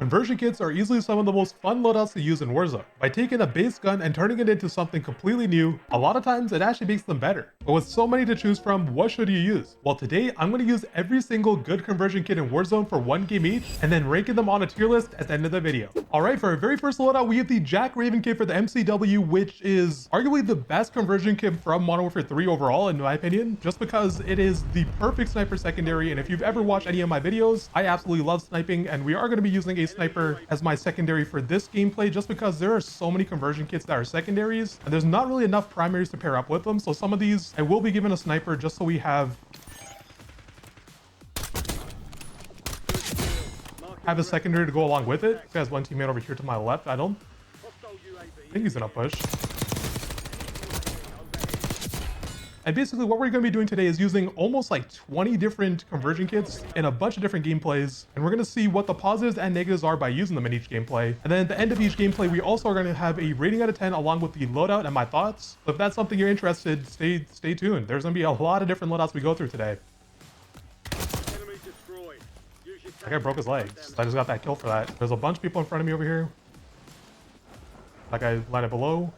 Conversion kits are easily some of the most fun loadouts to use in Warzone. By taking a base gun and turning it into something completely new, a lot of times it actually makes them better. But with so many to choose from, what should you use? Well, today I'm going to use every single good conversion kit in Warzone for one game each, and then ranking them on a tier list at the end of the video. Alright, for our very first loadout, we have the Jack Raven kit for the MCW, which is arguably the best conversion kit from Modern Warfare 3 overall, in my opinion, just because it is the perfect sniper secondary. And if you've ever watched any of my videos, I absolutely love sniping, and we are going to be using a sniper as my secondary for this gameplay, just because there are so many conversion kits that are secondaries, and there's not really enough primaries to pair up with them. So some of these I will be given a sniper just so we have a secondary to go along with it. This guy's one teammate over here to my left. I think he's gonna push. And basically what we're going to be doing today is using almost like 20 different conversion kits in a bunch of different gameplays. And we're going to see what the positives and negatives are by using them in each gameplay. And then at the end of each gameplay, we also are going to have a rating out of 10 along with the loadout and my thoughts. So if that's something you're interested, stay tuned. There's going to be a lot of different loadouts we go through today. That guy broke his legs. I just got that kill for that. There's a bunch of people in front of me over here. That guy landed below.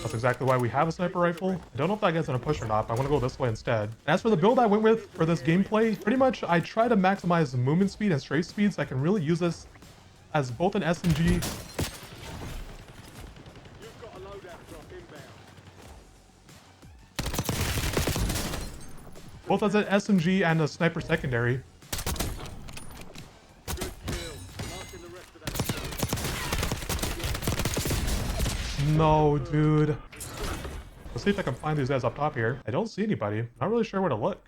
That's exactly why we have a sniper rifle. I don't know if that guy's gonna push or not, but I want to go this way instead. As for the build I went with for this gameplay, pretty much I try to maximize movement speed and strafe speed, so I can really use this as both an SMG. Both as an SMG and a sniper secondary. No, dude. Let's see if I can find these guys up top here. I don't see anybody. Not really sure where to look.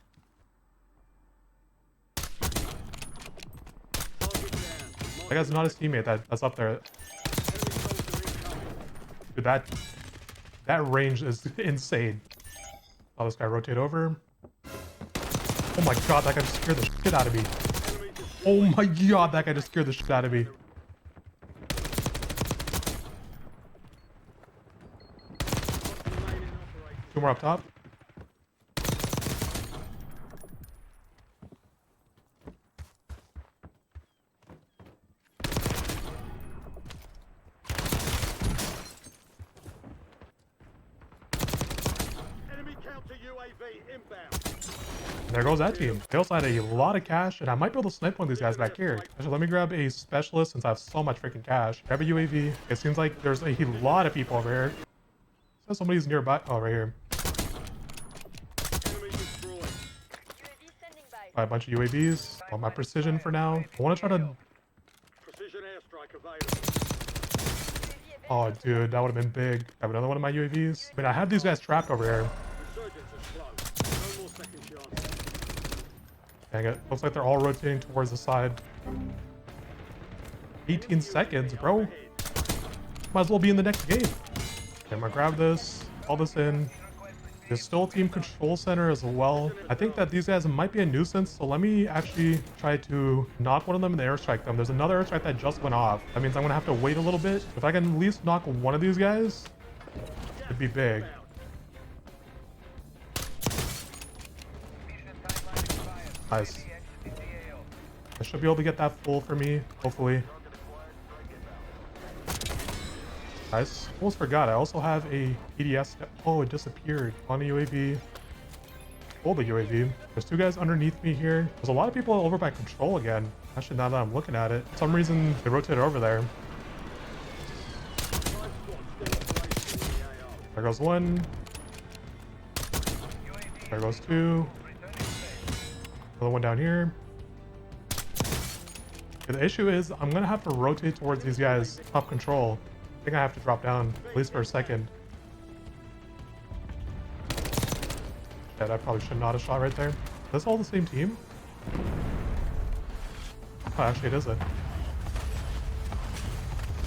That guy's not his teammate that's up there. Dude, that range is insane. Saw this guy rotate over. Oh my god, that guy just scared the shit out of me. Oh my god, that guy just scared the shit out of me. Two more up top. Enemy counter UAV inbound. There goes that team. They also had a lot of cash, and I might be able to snipe one of these guys back here. Actually, let me grab a specialist since I have so much freaking cash. Grab a UAV. It seems like there's a lot of people over here. So somebody's nearby. Oh, right here. A bunch of UAVs. On my precision for now. I want to try to... Precision airstrike available. Oh, dude, that would have been big. Have another one of my UAVs. I mean, I have these guys trapped over here. No more second chance. Dang it. Looks like they're all rotating towards the side. 18 seconds, bro. Might as well be in the next game. Okay, I'm gonna grab this. All this in. There's still a team control center as well. I think that these guys might be a nuisance, so let me actually try to knock one of them and airstrike them. There's another airstrike that just went off. That means I'm gonna have to wait a little bit. If I can at least knock one of these guys, it'd be big. Nice. I should be able to get that full for me, hopefully. Nice. Almost forgot. I also have a EDS. Oh, it disappeared on a UAV. Hold the UAV. There's two guys underneath me here. There's a lot of people over by control again. Actually, now that I'm looking at it, for some reason they rotated over there. There goes one. There goes two. Another one down here. The issue is I'm gonna have to rotate towards these guys top control. I think I have to drop down, at least for a second. Yeah, that probably should not have shot right there. Is this all the same team? Oh, actually it isn't.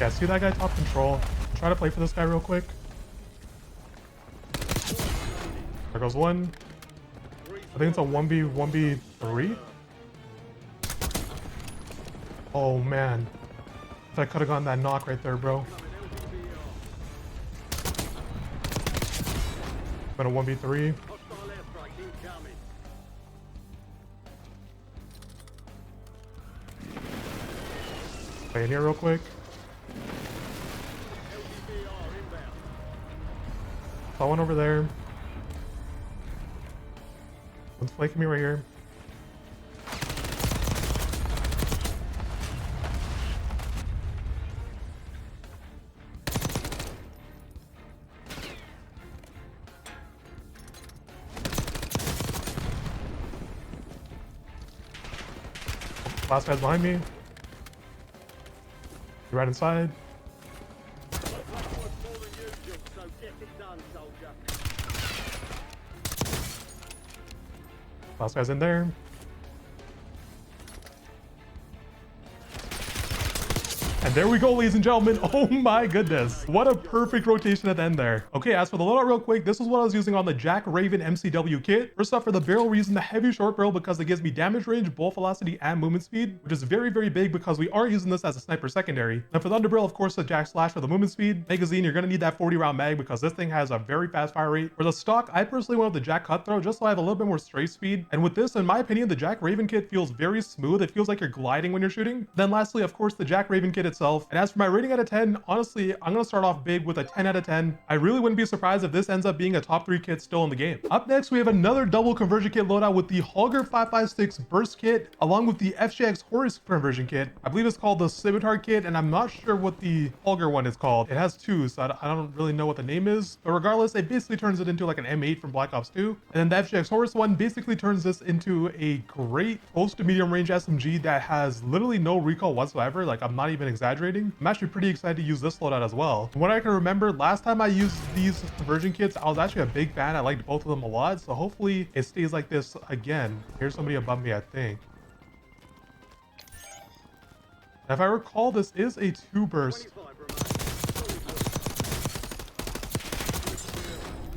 Yeah, see that guy top control. Try to play for this guy real quick. There goes one. I think it's a 1v3. Oh man. If I could have gotten that knock right there, bro. Been a 1v3. Play in here real quick. LGBR inbound. Saw one over there. One's flanking me right here. Last guy's behind me. You're right inside. Looks like worth more than usual, so get it done, soldier. Last guy's in there. And there we go, ladies and gentlemen. Oh my goodness. What a perfect rotation at the end there. Okay, as for the loadout real quick, this is what I was using on the Jack Raven MCW kit. First off, for the barrel, we're using the heavy short barrel because it gives me damage range, bullet velocity, and movement speed, which is very, very big because we are using this as a sniper secondary. And for the underbarrel, of course, the Jack Slash for the movement speed. Magazine, you're going to need that 40 round mag because this thing has a very fast fire rate. For the stock, I personally went with the Jack Cutthroat just so I have a little bit more strafe speed. And with this, in my opinion, the Jack Raven kit feels very smooth. It feels like you're gliding when you're shooting. Then lastly, of course, the Jack Raven kit itself. And as for my rating out of 10, honestly, I'm going to start off big with a 10 out of 10. I really wouldn't be surprised if this ends up being a top 3 kit still in the game. Up next, we have another double conversion kit loadout with the Holger 556 burst kit, along with the FJX horus conversion kit. I believe it's called the scimitar kit, and I'm not sure what the Holger one is called. It has 2, so I don't really know what the name is. But regardless, it basically turns it into like an M8 from Black Ops 2. And then the FJX horus one basically turns this into a great close to medium range SMG that has literally no recoil whatsoever. Like, I'm not even exaggerating. I'm actually pretty excited to use this loadout as well. From what I can remember, last time I used these conversion kits, I was actually a big fan. I liked both of them a lot, so hopefully it stays like this again. Here's somebody above me, I think. And if I recall, this is a 2 burst. 25 remain.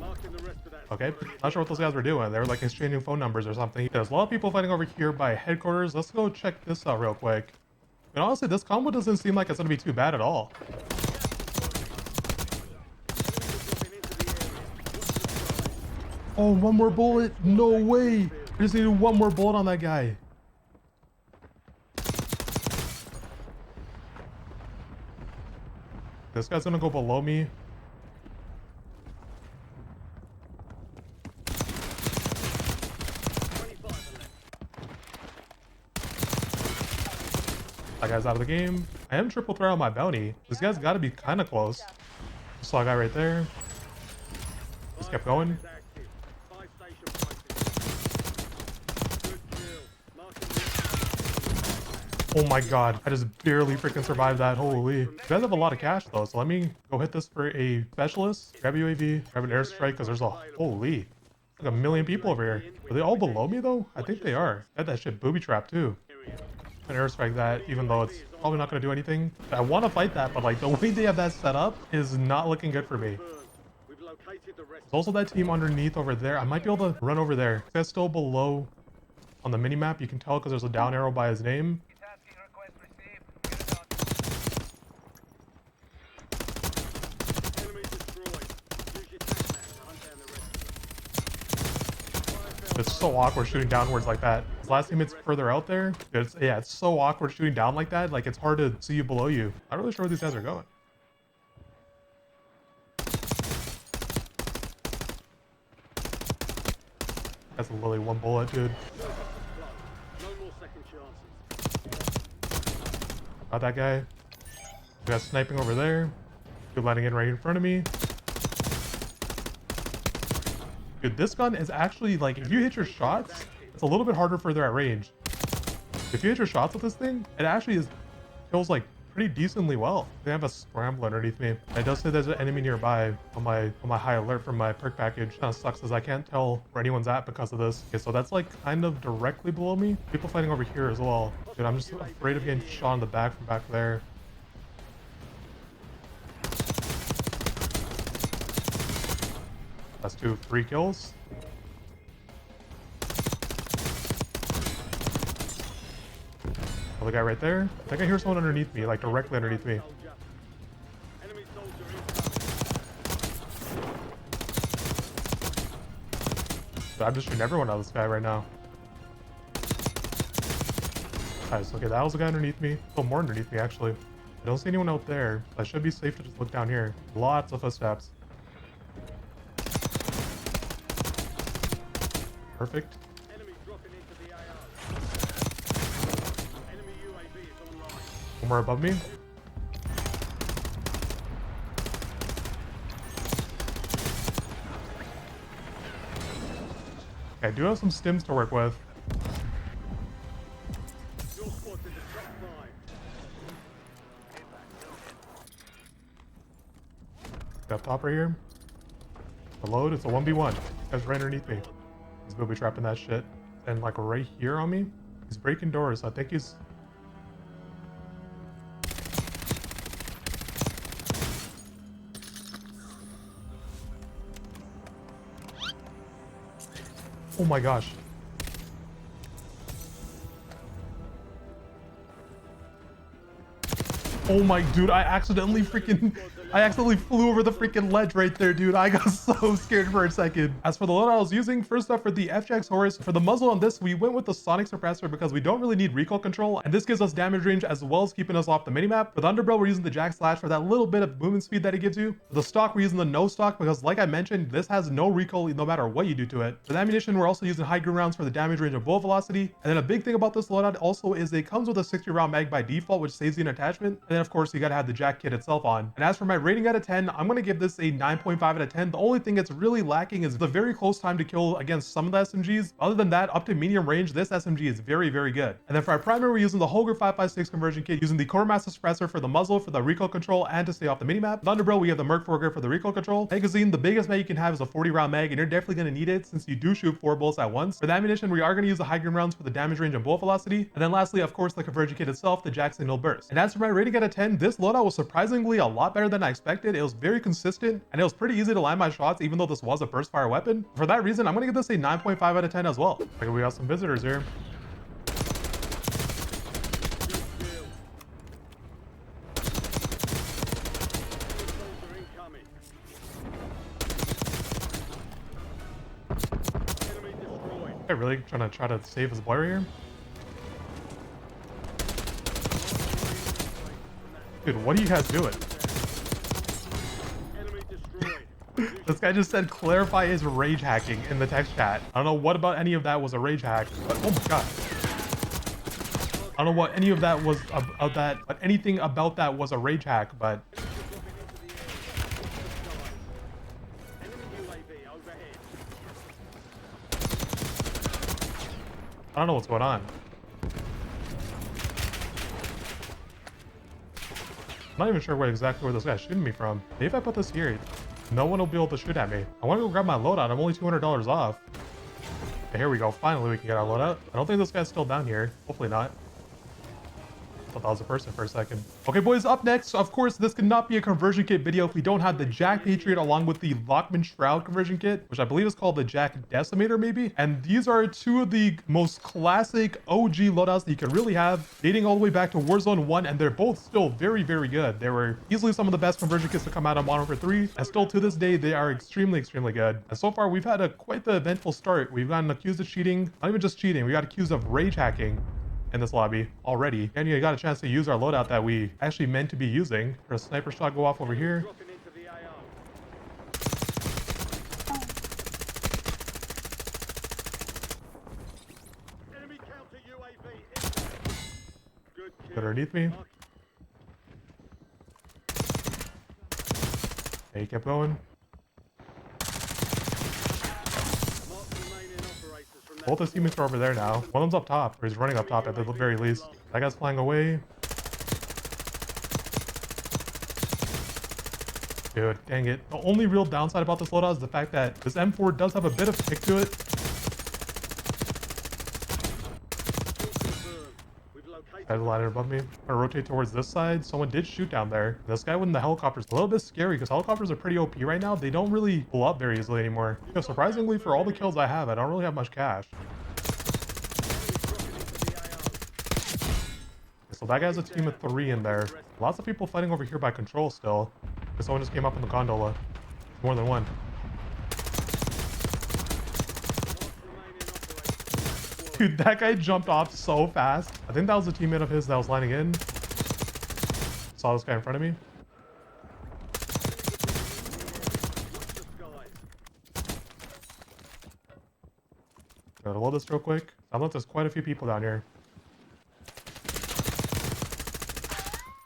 Marking the rest of that. Okay, not sure what those guys were doing. They were like exchanging phone numbers or something. There's a lot of people fighting over here by headquarters. Let's go check this out real quick. And honestly, this combo doesn't seem like it's going to be too bad at all. Oh, one more bullet? No way. I just needed one more bullet on that guy. This guy's going to go below me. That guy's out of the game. I am triple threat on my bounty. This guy's got to be kind of close. Saw a guy right there. Just kept going. Oh my god, I just barely freaking survived that. Holy. You guys have a lot of cash though, so let me go hit this for a specialist. Grab UAV, grab an airstrike, because there's a holy, like a million people over here. Are they all below me though? I think they are. I had that shit booby trapped too. An airstrike that, even though it's probably not going to do anything. I want to fight that, but like the way they have that set up is not looking good for me. There's also that team underneath over there. I might be able to run over there. That's still below on the mini map. You can tell because there's a down arrow by his name. It's so awkward shooting downwards like that. His last teammate's further out there. It's so awkward shooting down like that. Like, it's hard to see you below you. I'm not really sure where these guys are going. That's literally one bullet, dude. Got that guy. We got sniping over there. Good landing in right in front of me. Dude, this gun is actually, like, if you hit your shots, it's a little bit harder further at range. If you hit your shots with this thing, it actually kills, like, pretty decently well. They have a scrambler underneath me. It does say there's an enemy nearby on my high alert from my perk package. Kind of sucks as I can't tell where anyone's at because of this. Okay, so that's, like, kind of directly below me. People fighting over here as well. Dude, I'm just afraid of getting shot in the back from back there. That's 3 kills. Another guy right there. I think I hear someone underneath me, like directly underneath me. So I'm just shooting everyone out of this guy right now. Nice. Okay, that was the guy underneath me. Oh, more underneath me actually. I don't see anyone out there. I should be safe to just look down here. Lots of footsteps. Perfect. Enemy dropping into the AO. Enemy UAV is online. One more above me. Okay, I do have some stims to work with. Your squad's in the top 5. Up top right here. The load, it's a 1v1. Guy's right underneath me. He's booby trapping that shit. And like right here on me. He's breaking doors. I think he's... Oh my gosh. Oh my dude, I accidentally flew over the freaking ledge right there, dude. I got so scared for a second. As for the loadout I was using, first up for the FJX Horus, for the muzzle on this, we went with the sonic suppressor because we don't really need recoil control, and this gives us damage range as well as keeping us off the minimap. For the underbarrel, we're using the Jack Slash for that little bit of movement speed that it gives you. For the stock, we're using the no stock because, like I mentioned, this has no recoil no matter what you do to it. For the ammunition, we're also using high ground rounds for the damage range of bullet velocity. And then a big thing about this loadout also is it comes with a 60 round mag by default, which saves you an attachment. And then of course you gotta have the Jack kit itself on. And as for my rating out of 10, I'm gonna give this a 9.5 out of 10. The only thing it's really lacking is the very close time to kill against some of the SMGs. Other than that, up to medium range, this SMG is very, very good. And then for our primary, we're using the Holger 5.56 conversion kit, using the core master suppressor for the muzzle for the recoil control and to stay off the minimap. The underbarrel, we have the Merc Forger for the recoil control. Magazine, the biggest mag you can have is a 40 round mag, and you're definitely gonna need it since you do shoot 4 bullets at once. For the ammunition, we are gonna use the high ground rounds for the damage range and bullet velocity. And then lastly, of course, the conversion kit itself, the Jack signal burst. And as for my rating out of 10, this loadout was surprisingly a lot better than I expected. It was very consistent and it was pretty easy to land my shots, even though this was a burst fire weapon. For that reason, I'm gonna give this a 9.5 out of 10 as well. Okay, we got some visitors here. Okay, really trying to save his boy here. Dude, what are you guys doing? This guy just said Klerify is rage hacking in the text chat. I don't know what about any of that was a rage hack, but oh my god. I don't know what any of that was about that, but anything about that was a rage hack, but I don't know what's going on. I'm not even sure exactly where this guy's shooting me from. Maybe if I put this here, no one will be able to shoot at me. I want to go grab my loadout. I'm only $200 off. Okay, here we go. Finally, we can get our loadout. I don't think this guy's still down here. Hopefully not. I thought that was a person for a second. Okay, boys, up next, of course, this could not be a conversion kit video if we don't have the Jack Patriot along with the Lockman Shroud conversion kit, which I believe is called the Jack Decimator, maybe. And these are two of the most classic OG loadouts that you can really have, dating all the way back to Warzone 1, and they're both still very, very good. They were easily some of the best conversion kits to come out on Modern Warfare 3, and still to this day, they are extremely, extremely good. And so far, we've had quite the eventful start. We've gotten accused of cheating, not even just cheating, we got accused of rage hacking in this lobby already, and you got a chance to use our loadout that we actually meant to be using. For a sniper shot go off over here. Good underneath me. Hey, he kept going. Both his teammates are over there now. One of them's up top, or he's running up top at the very least. That guy's flying away. Dude, dang it. The only real downside about this loadout is the fact that this M4 does have a bit of kick to it. Guys landed above me. I'm gonna rotate towards this side. Someone did shoot down there. This guy with the helicopter's a little bit scary because helicopters are pretty OP right now. They don't really pull up very easily anymore. You know, surprisingly, for all the kills I have, I don't really have much cash. So that guy's a team of 3 in there. Lots of people fighting over here by control still. Because someone just came up in the gondola. More than one. Dude, that guy jumped off so fast. I think that was a teammate of his that was lining in. Saw this guy in front of me. Gotta load this real quick. I know there's quite a few people down here. This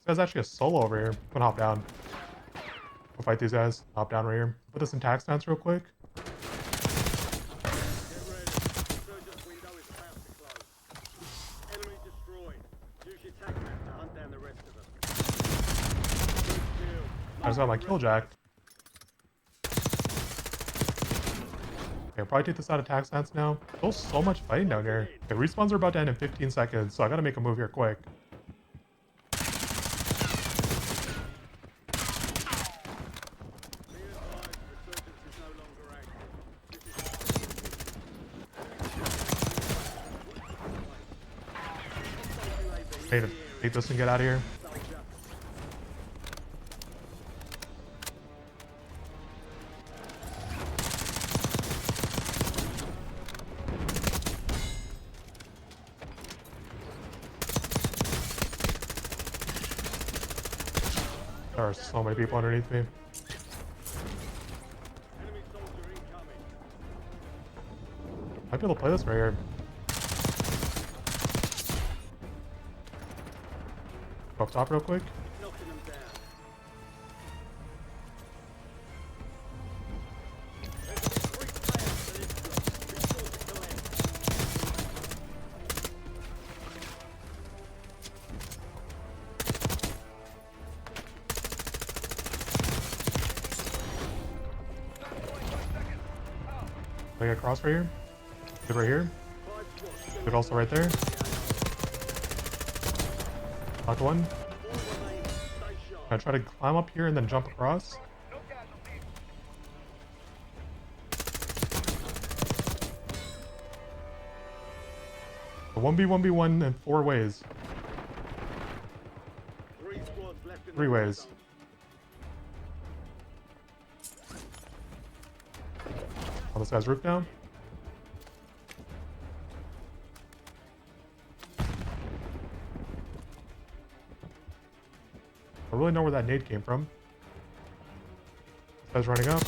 guy's actually a solo over here. I'm gonna hop down. We'll fight these guys. Hop down right here. Put this in tac stance real quick. I just got my kill jack. Okay, I'll probably take this out of tac stance now. There's so much fighting down here. Okay, respawns are about to end in 15 seconds, so I gotta make a move here quick. Need to take this and get out of here. There are so many people underneath me. Might be able to play this right here. Go up top real quick. Can I get across right here? Good right here. Good also right there. Knocked one. I try to climb up here and then jump across. A 1v1v1 in 4 ways. 3 ways. Oh, this guy's roof down. I really know where that nade came from. This guy's running up.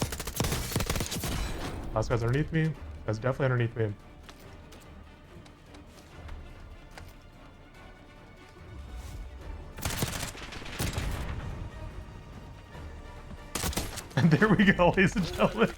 Last guy's underneath me. This guy's definitely underneath me. And there we go, ladies and gentlemen.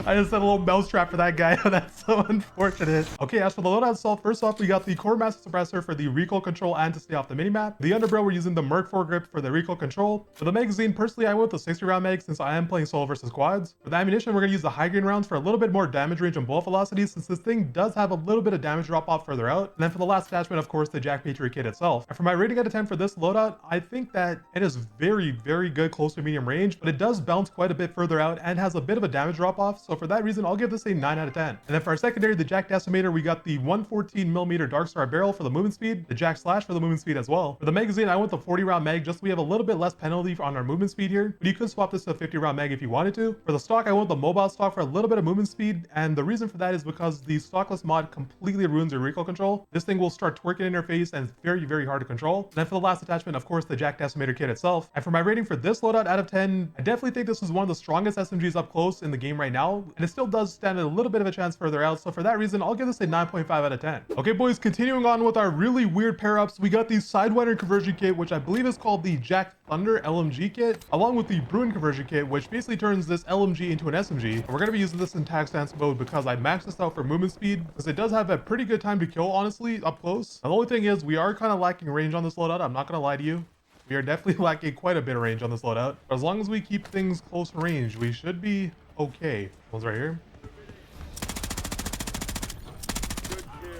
I just set a little mousetrap for that guy. That's so unfortunate. Okay, as for the loadout itself, first off, we got the core master suppressor for the recoil control and to stay off the minimap. The underbarrel, we're using the Merc foregrip for the recoil control. For the magazine, personally, I went with the 60 round mag since I am playing solo versus quads. For the ammunition, we're going to use the high grain rounds for a little bit more damage range and bullet velocity since this thing does have a little bit of damage drop off further out. And then for the last attachment, of course, the Jack Patriot kit itself. And for my rating out of 10 for this loadout, I think that it is very, very good close to medium range, but it does bounce quite a bit further out and has a bit of a damage drop off. So for that reason, I'll give this a 9 out of 10. And then for our secondary, the Jack Decimator, we got the 114mm Darkstar barrel for the movement speed, the Jack Slash for the movement speed as well. For the magazine, I went the 40 round mag just so we have a little bit less penalty on our movement speed here, but you could swap this to a 50 round mag if you wanted to. For the stock, I went the mobile stock for a little bit of movement speed, and the reason for that is because the stockless mod completely ruins your recoil control. This thing will start twerking in your face and it's very, very hard to control. And then for the last attachment, of course, the Jack Decimator kit itself. And for my rating for this loadout out of 10, I definitely think this is one of the strongest SMGs up close in the game right now, and it still does stand a little bit of a chance further out. So for that reason, I'll give this a 9.5 out of 10. Okay, boys, continuing on with our really weird pair-ups, we got the Sidewinder conversion kit, which I believe is called the Jack Thunder LMG kit, along with the Bruen conversion kit, which basically turns this LMG into an SMG. And we're going to be using this in tac stance mode because I maxed this out for movement speed, because it does have a pretty good time to kill, honestly, up close. And the only thing is, we are kind of lacking range on this loadout. I'm not going to lie to you. We are definitely lacking quite a bit of range on this loadout. But as long as we keep things close range, we should be okay. One's right here.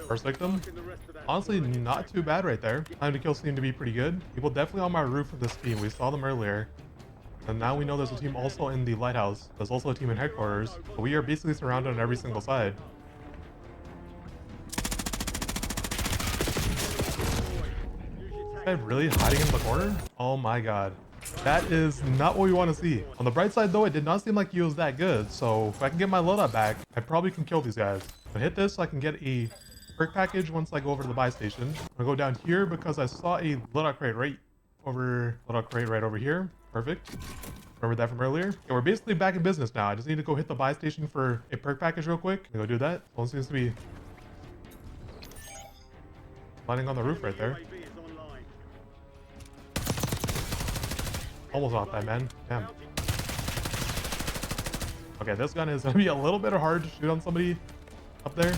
First victim. Honestly, not too bad right there. Time to kill seemed to be pretty good. People definitely on my roof of this team. We saw them earlier. And now we know there's a team also in the lighthouse. There's also a team in headquarters. But we are basically surrounded on every single side. Is that guy really hiding in the corner? Oh my god. That is not what we want to see. On the bright side though, it did not seem like he was that good. So if I can get my loadout back, I probably can kill these guys. But hit this so I can get a perk package once I go over to the buy station. I'm gonna go down here because I saw a loadout crate right over loadout crate right over here. Perfect. Remember that from earlier? Yeah, we're basically back in business now. I just need to go hit the buy station for a perk package real quick. Go do that. One seems to be landing on the roof right there. UAV is online. Almost off that, man. Damn. Okay, this gun is gonna be a little bit hard to shoot on somebody up there.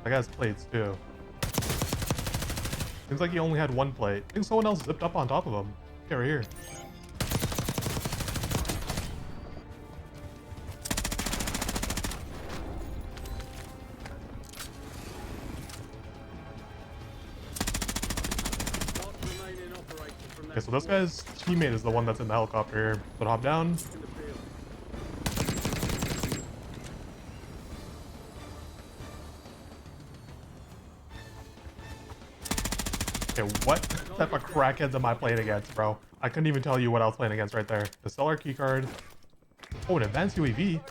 That guy's plates too. Seems like he only had one plate. I think someone else zipped up on top of him. Okay, right here. Okay, so this guy's teammate is the one that's in the helicopter here. So hop down. Okay, what type of crackheads am I playing against, bro? I couldn't even tell you what I was playing against right there. The seller keycard. Oh, an advanced UAV.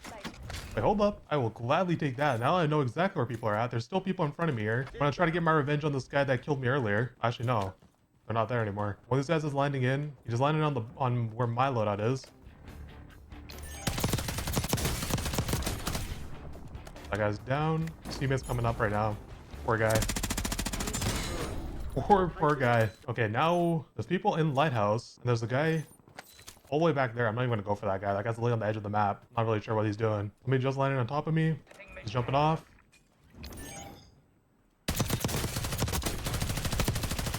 Wait, hold up. I will gladly take that. Now I know exactly where people are at. There's still people in front of me here. I'm gonna try to get my revenge on this guy that killed me earlier. Actually, no. They're not there anymore. One of these guys is landing in. He just landed on where my loadout is. That guy's down. His teammate's coming up right now. Poor guy. Poor guy. Okay, now there's people in Lighthouse, and there's a guy all the way back there. I'm not even gonna go for that guy. That guy's laying on the edge of the map. Not really sure what he's doing. Somebody just landing on top of me. He's jumping off.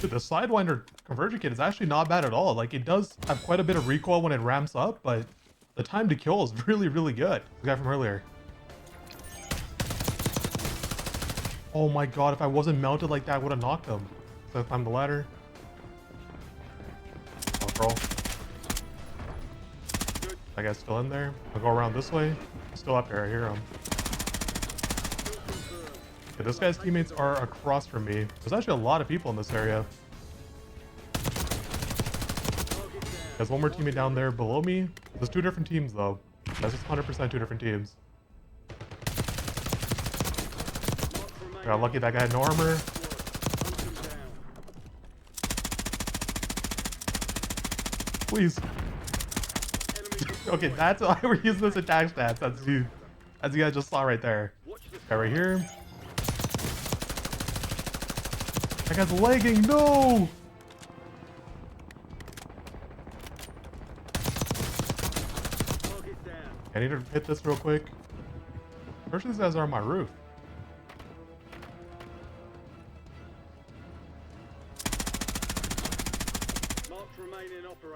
Dude, the Sidewinder conversion kit is actually not bad at all. Like, it does have quite a bit of recoil when it ramps up, but the time to kill is really, really good. The guy from earlier. Oh my god, if I wasn't mounted like that, I would have knocked him. So I climbed the ladder. Roll. That guy's still in there. I'll go around this way. He's still up there, I hear him. Okay, this guy's teammates are across from me. There's actually a lot of people in this area. There's one more teammate down there below me. There's two different teams though. That's just 100% two different teams. Got lucky that guy had no armor. Please. Okay, that's why we're using this attack stats. That's you. As you guys just saw right there. Guy right here. That guy's lagging. No! I need to hit this real quick. First, these guys are on my roof.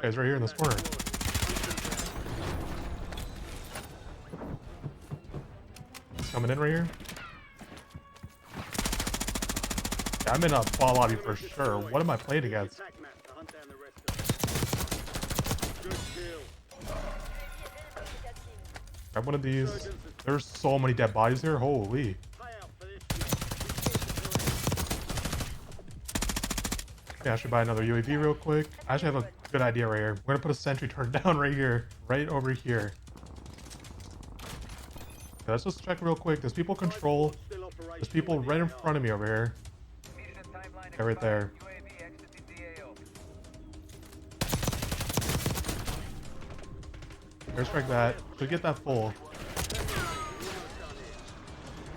Guys right here in this corner. He's coming in right here. Yeah, I'm in a ball lobby for sure. What am I playing against? Grab one of these. There's so many dead bodies here. Holy. Yeah, I should buy another UAV real quick. I actually have a good idea right here. We're gonna put a sentry turret down right here. Right over here. Okay, let's just check real quick. There's people control. There's people right in front of me over here. Okay, right there. Airstrike that. Should get that full.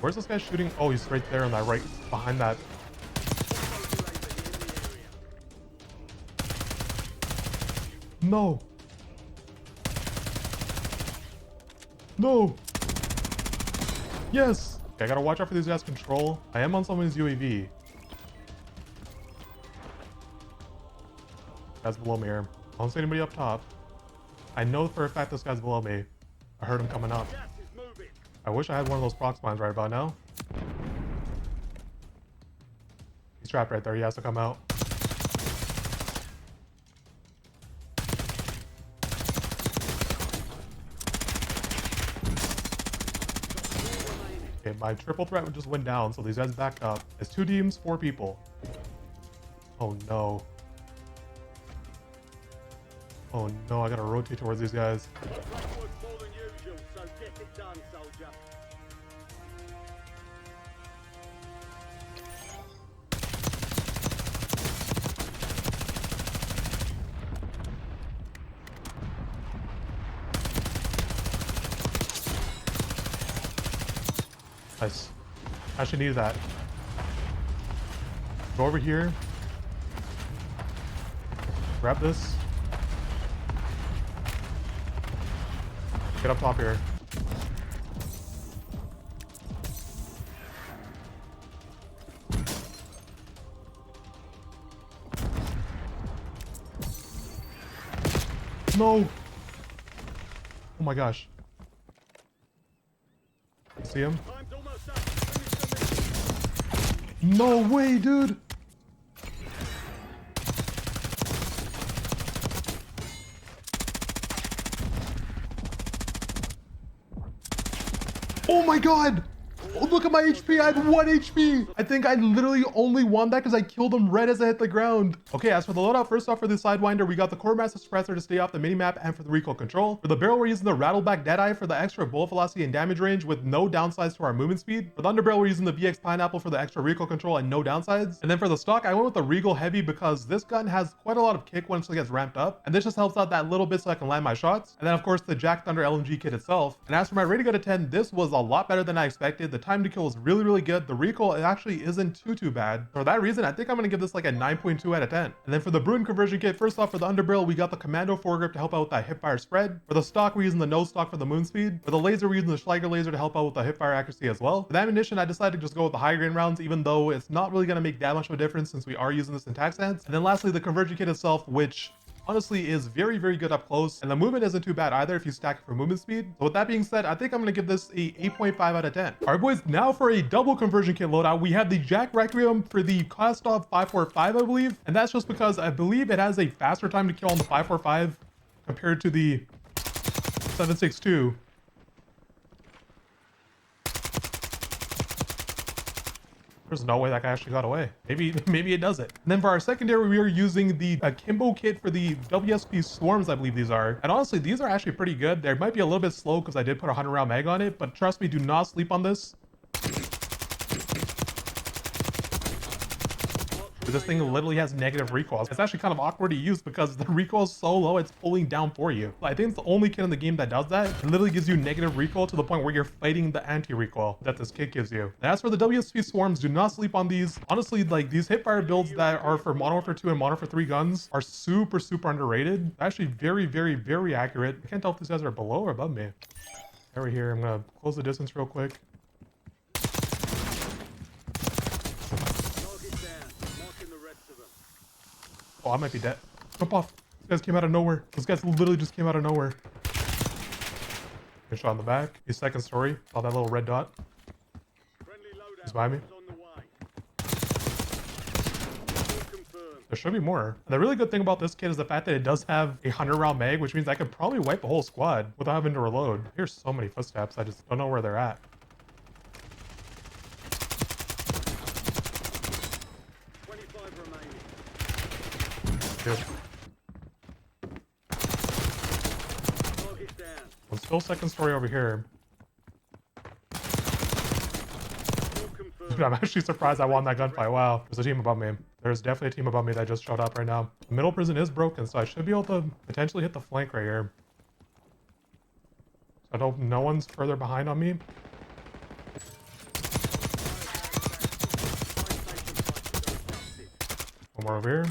Where's this guy shooting? Oh, he's right there on that right behind that. No. No. Yes. Okay, I gotta watch out for these guys' control. I am on someone's UAV. Guy's below me here. I don't see anybody up top. I know for a fact this guy's below me. I heard him coming up. I wish I had one of those prox mines right about now. He's trapped right there. He has to come out. Okay, my triple threat just went down, so these guys backed up. It's 2 teams, 4 people. Oh no. Oh no, I gotta rotate towards these guys. Nice. I should need that. Go over here. Grab this. Get up top here. No! Oh my gosh. See him? Time's almost up. Finish the mission. No way, dude! Oh my god! Oh, look at my HP, I had 1 HP! I think I literally only won that because I killed him right as I hit the ground. Okay, as for the loadout, first off for the Sidewinder, we got the core mass suppressor to stay off the minimap and for the recoil control. For the barrel, we're using the rattleback Deadeye for the extra bullet velocity and damage range with no downsides to our movement speed. For the underbarrel, we're using the VX Pineapple for the extra recoil control and no downsides. And then for the stock, I went with the Regal Heavy because this gun has quite a lot of kick once it gets ramped up. And this just helps out that little bit so I can land my shots. And then of course the Jack Thunder LMG kit itself. And as for my rating out of 10, this was a lot better than I expected. The time to kill was really good. The recoil, it actually isn't too bad. For that reason, I think I'm gonna give this like a 9.2 out of 10. And then for the Bruen conversion kit, first off for the underbarrel, we got the Commando foregrip to help out with that hipfire spread. For the stock, we're using the nose stock for the moon speed. For the laser, we're using the Schleiger laser to help out with the hipfire accuracy as well. For the ammunition, I decided to just go with the high grain rounds, even though it's not really gonna make that much of a difference since we are using this in tac stance. And then lastly, the conversion kit itself, which honestly is very good up close, and the movement isn't too bad either if you stack it for movement speed. So with that being said, I think I'm gonna give this a 8.5 out of 10. All right boys, now for a double conversion kit loadout, we have the Jack Requiem for the Kostov 545, I believe, and that's just because I believe it has a faster time to kill on the 545 compared to the 762. There's no way that guy actually got away. Maybe it does it. And then for our secondary, we are using the Akimbo kit for the WSP Swarms, I believe these are. And honestly, these are actually pretty good. They might be a little bit slow because I did put a 100 round mag on it, but trust me, do not sleep on this. This thing literally has negative recoil. It's actually kind of awkward to use because the recoil is so low, it's pulling down for you. I think it's the only kit in the game that does that. It literally gives you negative recoil to the point where you're fighting the anti-recoil that this kit gives you. And as for the WSP Swarms, do not sleep on these. Honestly, like these hipfire builds that are for Modern Warfare 2 and Modern Warfare 3 guns are super underrated. Actually very accurate. I can't tell if these guys are below or above me. Over here, I'm gonna close the distance real quick. Oh, I might be dead. Jump off. These guys came out of nowhere. Those guys literally just came out of nowhere. Good shot in the back. His second story. Saw that little red dot. He's by me. There should be more. And the really good thing about this kit is the fact that it does have a 100 round mag, which means I could probably wipe a whole squad without having to reload. Here's so many footsteps. I just don't know where they're at. Well, still second story over here. Dude, I'm actually surprised I won that gunfight. Wow. There's a team above me. There's definitely a team above me that just showed up right now. The middle prison is broken, so I should be able to potentially hit the flank right here. So I hope no one's further behind on me. One more over here.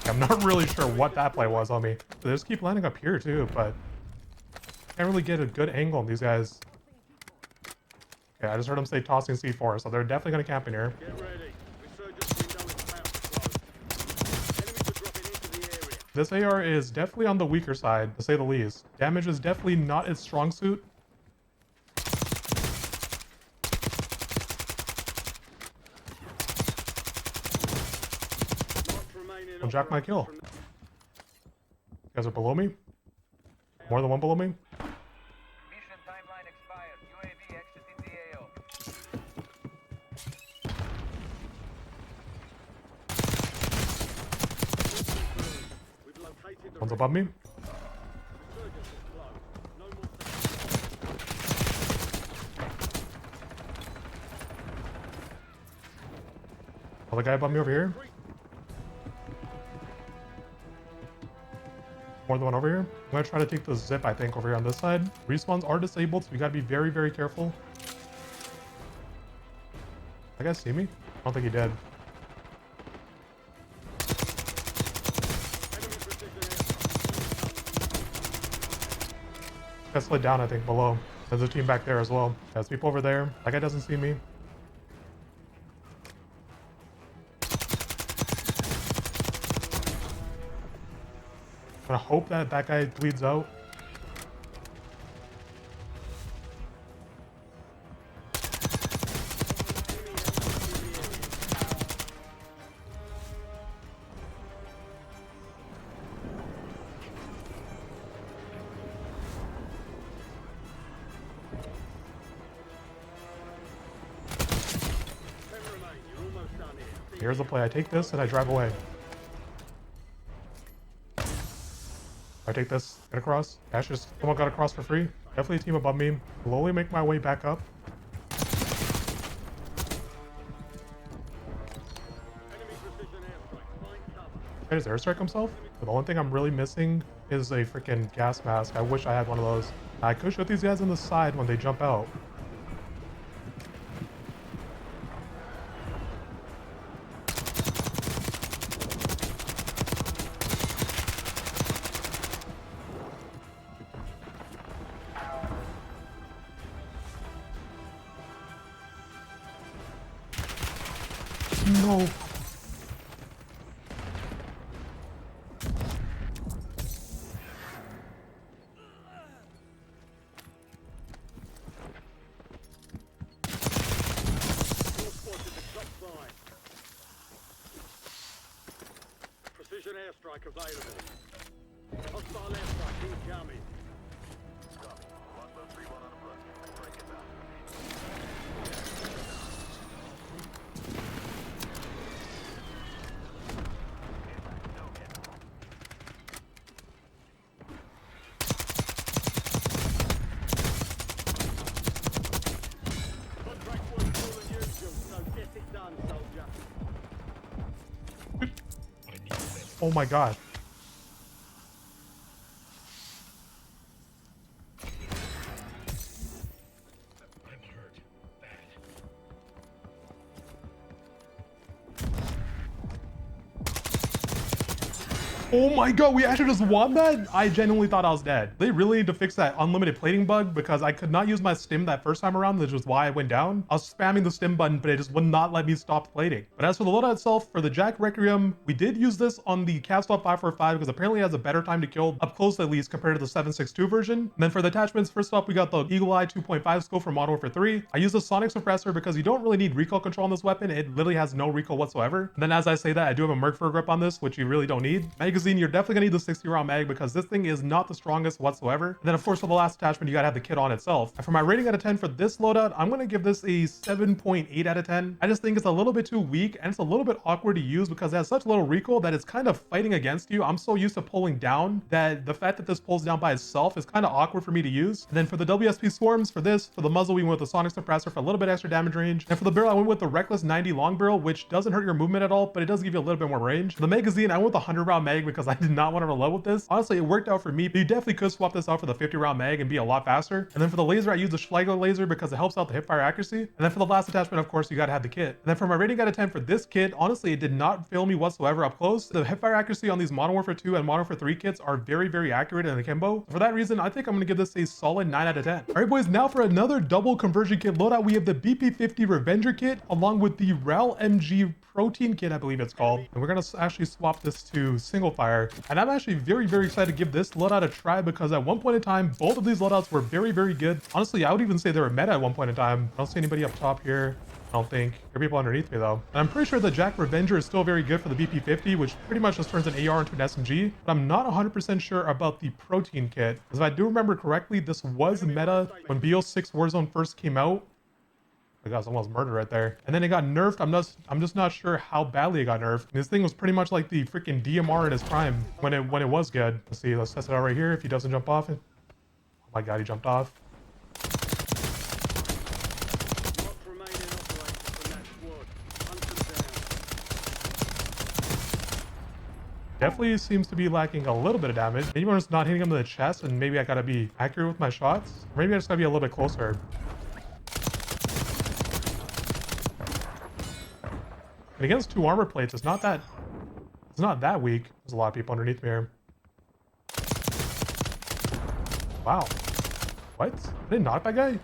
I'm not really sure what that play was on me. They just keep landing up here too, but I can't really get a good angle on these guys. Okay, I just heard them say tossing C4, so they're definitely going to camp in here. Get ready. Resurgence window is about to close. Enemies are dropping into the area. This AR is definitely on the weaker side, to say the least. Damage is definitely not its strong suit. Don't jack my kill. You guys are below me? More than one below me? Mission timeline expired. UAV exiting the AO. One's above me. Resurgence is close. No more. Another guy above me over here. More than one over here. I'm gonna try to take the zip, I think, over here on this side. Respawns are disabled, so we gotta be very, very careful. That guy see me? I don't think he did. Got slid down, I think, below. There's a team back there as well. There's people over there. That guy doesn't see me. I'm gonna hope that that guy bleeds out. Here's the play. I take this and I drive away. I take this, get across. Ash just someone got across for free. Definitely a team above me. Slowly make my way back up. Wait, does airstrike himself? The only thing I'm really missing is a freaking gas mask. I wish I had one of those. I could shoot these guys on the side when they jump out. No. Precision airstrike available. Hostile airstrike incoming. Oh my god. Oh my god, we actually just won that? I genuinely thought I was dead. They really need to fix that unlimited plating bug because I could not use my stim that first time around, which is why I went down. I was spamming the stim button, but it just would not let me stop plating. But as for the loadout itself, for the Jack Requiem, we did use this on the cast-off 545 because apparently it has a better time to kill, up close at least, compared to the 7.62 version. And then for the attachments, first off, we got the Eagle Eye 2.5 scope from Modern Warfare 3. I use the sonic suppressor because you don't really need recoil control on this weapon. It literally has no recoil whatsoever. And then as I say that, I do have a Merc Fur grip on this, which you really don't need. Magazine, you're definitely gonna need the 60 round mag because this thing is not the strongest whatsoever. And then of course for the last attachment, you gotta have the kit on itself. And for my rating out of 10 for this loadout, I'm gonna give this a 7.8 out of 10. I just think it's a little bit too weak and it's a little bit awkward to use because it has such little recoil that it's kind of fighting against you. I'm so used to pulling down that the fact that this pulls down by itself is kind of awkward for me to use. And then for the WSP swarms, for the muzzle, we went with the sonic suppressor for a little bit extra damage range. And for the barrel, I went with the reckless 90 long barrel, which doesn't hurt your movement at all, but it does give you a little bit more range. For the magazine, I went with the 100 round mag because I did not want to reload with this. Honestly, it worked out for me, but you definitely could swap this out for the 50 round mag and be a lot faster. And then for the laser, I used the Schlegel laser because it helps out the hipfire accuracy. And then for the last attachment, of course, you gotta have the kit. And then for my rating out of 10 for this kit, honestly, it did not fail me whatsoever up close. The hipfire accuracy on these Modern Warfare 2 and Modern Warfare 3 kits are very, very accurate in the Kimbo. For that reason, I think I'm gonna give this a solid 9 out of 10. All right, boys, now for another double conversion kit loadout, we have the BP50 Revenger kit along with the RAL MG Protean kit, I believe it's called. And we're gonna actually swap this to single fire. And I'm actually very, very excited to give this loadout a try because at one point in time, both of these loadouts were very, very good. Honestly, I would even say they were meta at one point in time. I don't see anybody up top here. I don't think. There are people underneath me though. And I'm pretty sure the Jack Revenger is still very good for the BP50, which pretty much just turns an AR into an SMG. But I'm not 100% sure about the Protean kit. Because if I do remember correctly, this was meta when BO6 Warzone first came out. I got almost murdered right there. And then it got nerfed. I'm just not sure how badly it got nerfed. This thing was pretty much like the freaking DMR in its prime when it was good. Let's see, let's test it out right here. If he doesn't jump off it. Oh my god, he jumped off. Definitely seems to be lacking a little bit of damage. Maybe I'm just not hitting him in the chest, and maybe I gotta be accurate with my shots. Or maybe I just gotta be a little bit closer. And against 2 armor plates, it's not that weak. There's a lot of people underneath me here. Wow. What? I didn't knock that guy?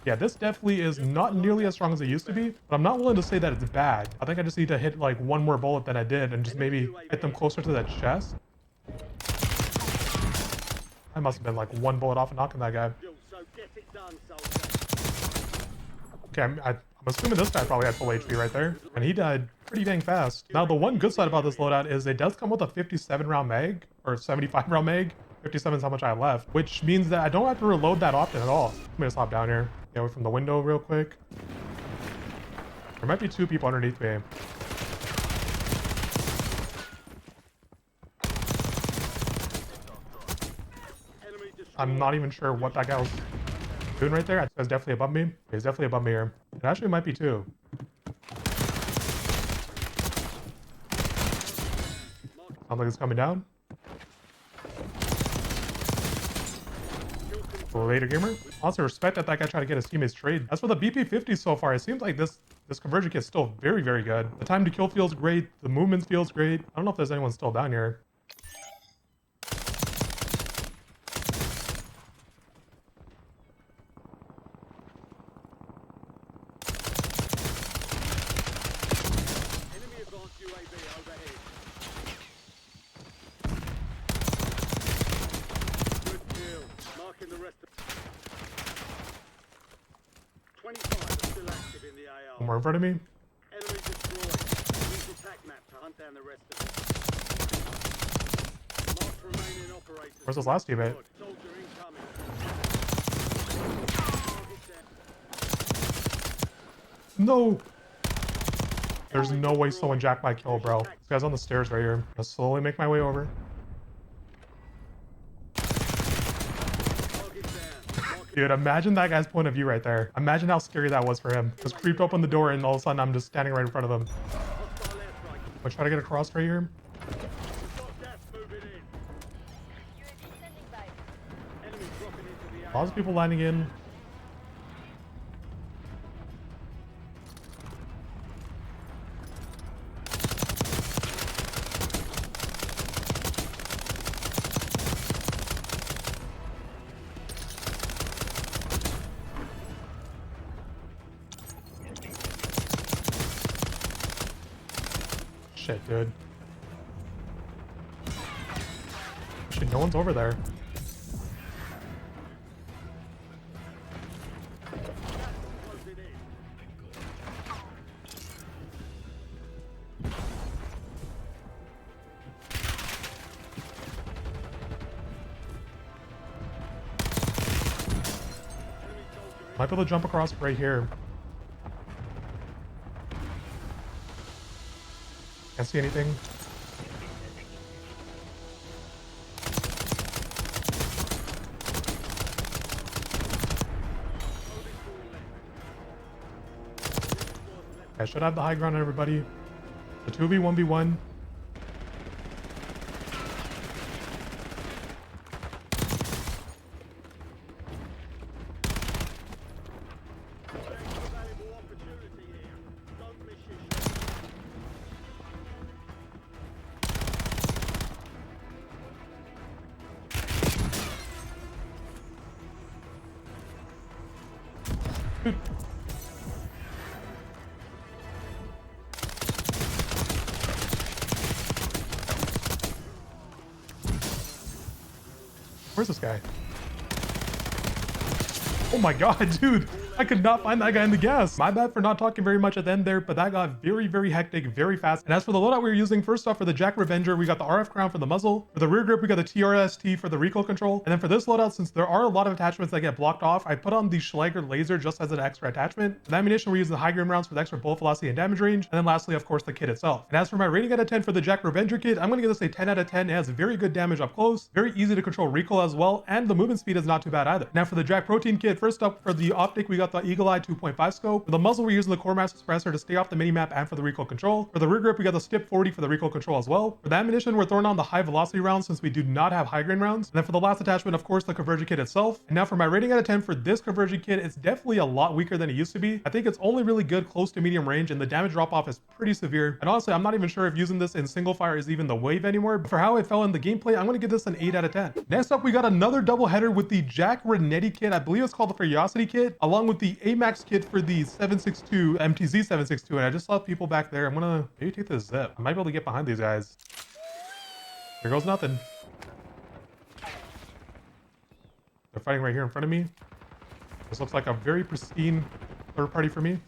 Yeah, this definitely is not nearly as strong as it used to be, but I'm not willing to say that it's bad. I think I just need to hit like 1 more bullet than I did and just maybe hit them closer to that chest. I must have been like 1 bullet off of knocking that guy. Okay, I'm assuming this guy probably had full HP right there, and he died pretty dang fast. Now, the one good side about this loadout is it does come with a 57 round mag, or 75 round mag. 57 is how much I have left, which means that I don't have to reload that often at all. Let me just hop down here. Get away from the window real quick. There might be 2 people underneath me. I'm not even sure what that guy was doing right there. That's definitely above me. He's definitely above me here. It actually might be 2. Sounds like it's coming down. Later, gamer. Also, respect that guy tried to get his teammates trade. As for the BP50 so far, it seems like this conversion kit is still very, very good. The time to kill feels great. The movement feels great. I don't know if there's anyone still down here. Enemy advanced UAV overhead. Good kill. Marking the rest of 25 are still active in the AR. One more in front of me. Enemy destroyed. Use attack map to hunt down the rest of them. Mark remaining operators. Where's this last teammate? Soldier incoming. No! There's no way someone jacked my kill, bro. This guy's on the stairs right here. I'm gonna slowly make my way over. Dude, imagine that guy's point of view right there. Imagine how scary that was for him. Just creeped open the door and all of a sudden I'm just standing right in front of him. I'll try to get across right here. Lots of people landing in. Shit, dude. Shit, no one's over there. Might be able to jump across right here. Can't see anything. I should have the high ground on everybody. The 2v1v1. Dude. Where's this guy? Oh my god, dude. I could not find that guy in the gas. My bad for not talking very much at the end there, but that got very, very hectic, very fast. And as for the loadout we were using, first off, for the Jack Revenger, we got the RF crown for the muzzle. For the rear grip, we got the TRST for the recoil control. And then for this loadout, since there are a lot of attachments that get blocked off, I put on the Schleicher laser just as an extra attachment. For the ammunition, we're using the high grain rounds for the extra bullet velocity and damage range. And then lastly, of course, the kit itself. And as for my rating out of 10 for the Jack Revenger kit, I'm gonna give this a 10 out of 10. It has very good damage up close, very easy to control recoil as well, and the movement speed is not too bad either. Now for the Jack Protean kit, first up for the optic, we got got the Eagle Eye 2.5 scope. For the muzzle, we're using the core mass suppressor to stay off the minimap and for the recoil control. For the rear grip, we got the Stip 40 for the recoil control as well. For the ammunition, we're throwing on the high velocity rounds since we do not have high grain rounds. And then for the last attachment, of course, the conversion kit itself. And now for my rating out of 10 for this conversion kit, it's definitely a lot weaker than it used to be. I think it's only really good close to medium range, and the damage drop off is pretty severe. And honestly, I'm not even sure if using this in single fire is even the wave anymore. But for how it fell in the gameplay, I'm going to give this an 8 out of 10. Next up, we got another double header with the Jack Renetti kit. I believe it's called the Ferocity kit, along with the AMAX kit for the 762 MTZ 762. And I just saw people back there. I'm gonna maybe take this zip. I might be able to get behind these guys. Here goes nothing. They're fighting right here in front of me. This looks like a very pristine third party for me.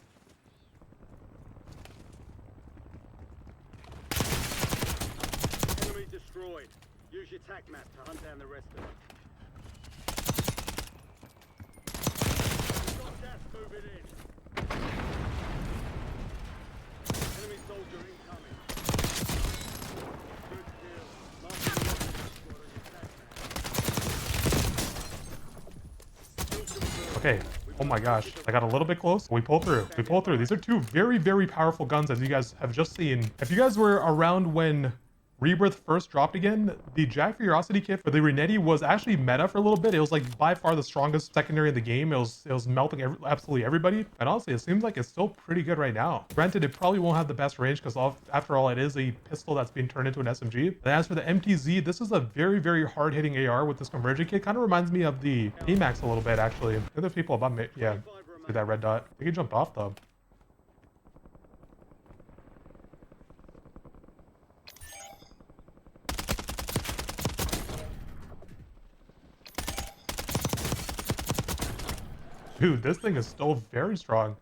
Enemy destroyed. Use your tac map to hunt down the rest of them. We've got gas moving in. Enemy soldier incoming. Good kill. Marking the rocket squad on your tac map. Okay. Oh my gosh. I got a little bit close. We pull through. We pull through. These are two very, very powerful guns, as you guys have just seen. If you guys were around when Rebirth first dropped again, the Jack Ferocity kit for the Renetti was actually meta for a little bit. It was like by far the strongest secondary in the game. It was melting absolutely everybody. And honestly, it seems like it's still pretty good right now. Granted, it probably won't have the best range because after all, it is a pistol that's being turned into an SMG. And as for the MTZ, this is a very, very hard hitting AR with this conversion kit. Kind of reminds me of the AMAX a little bit, actually. There's people above me. Yeah, see that red dot. I think he jumped off though. Dude, this thing is still very strong.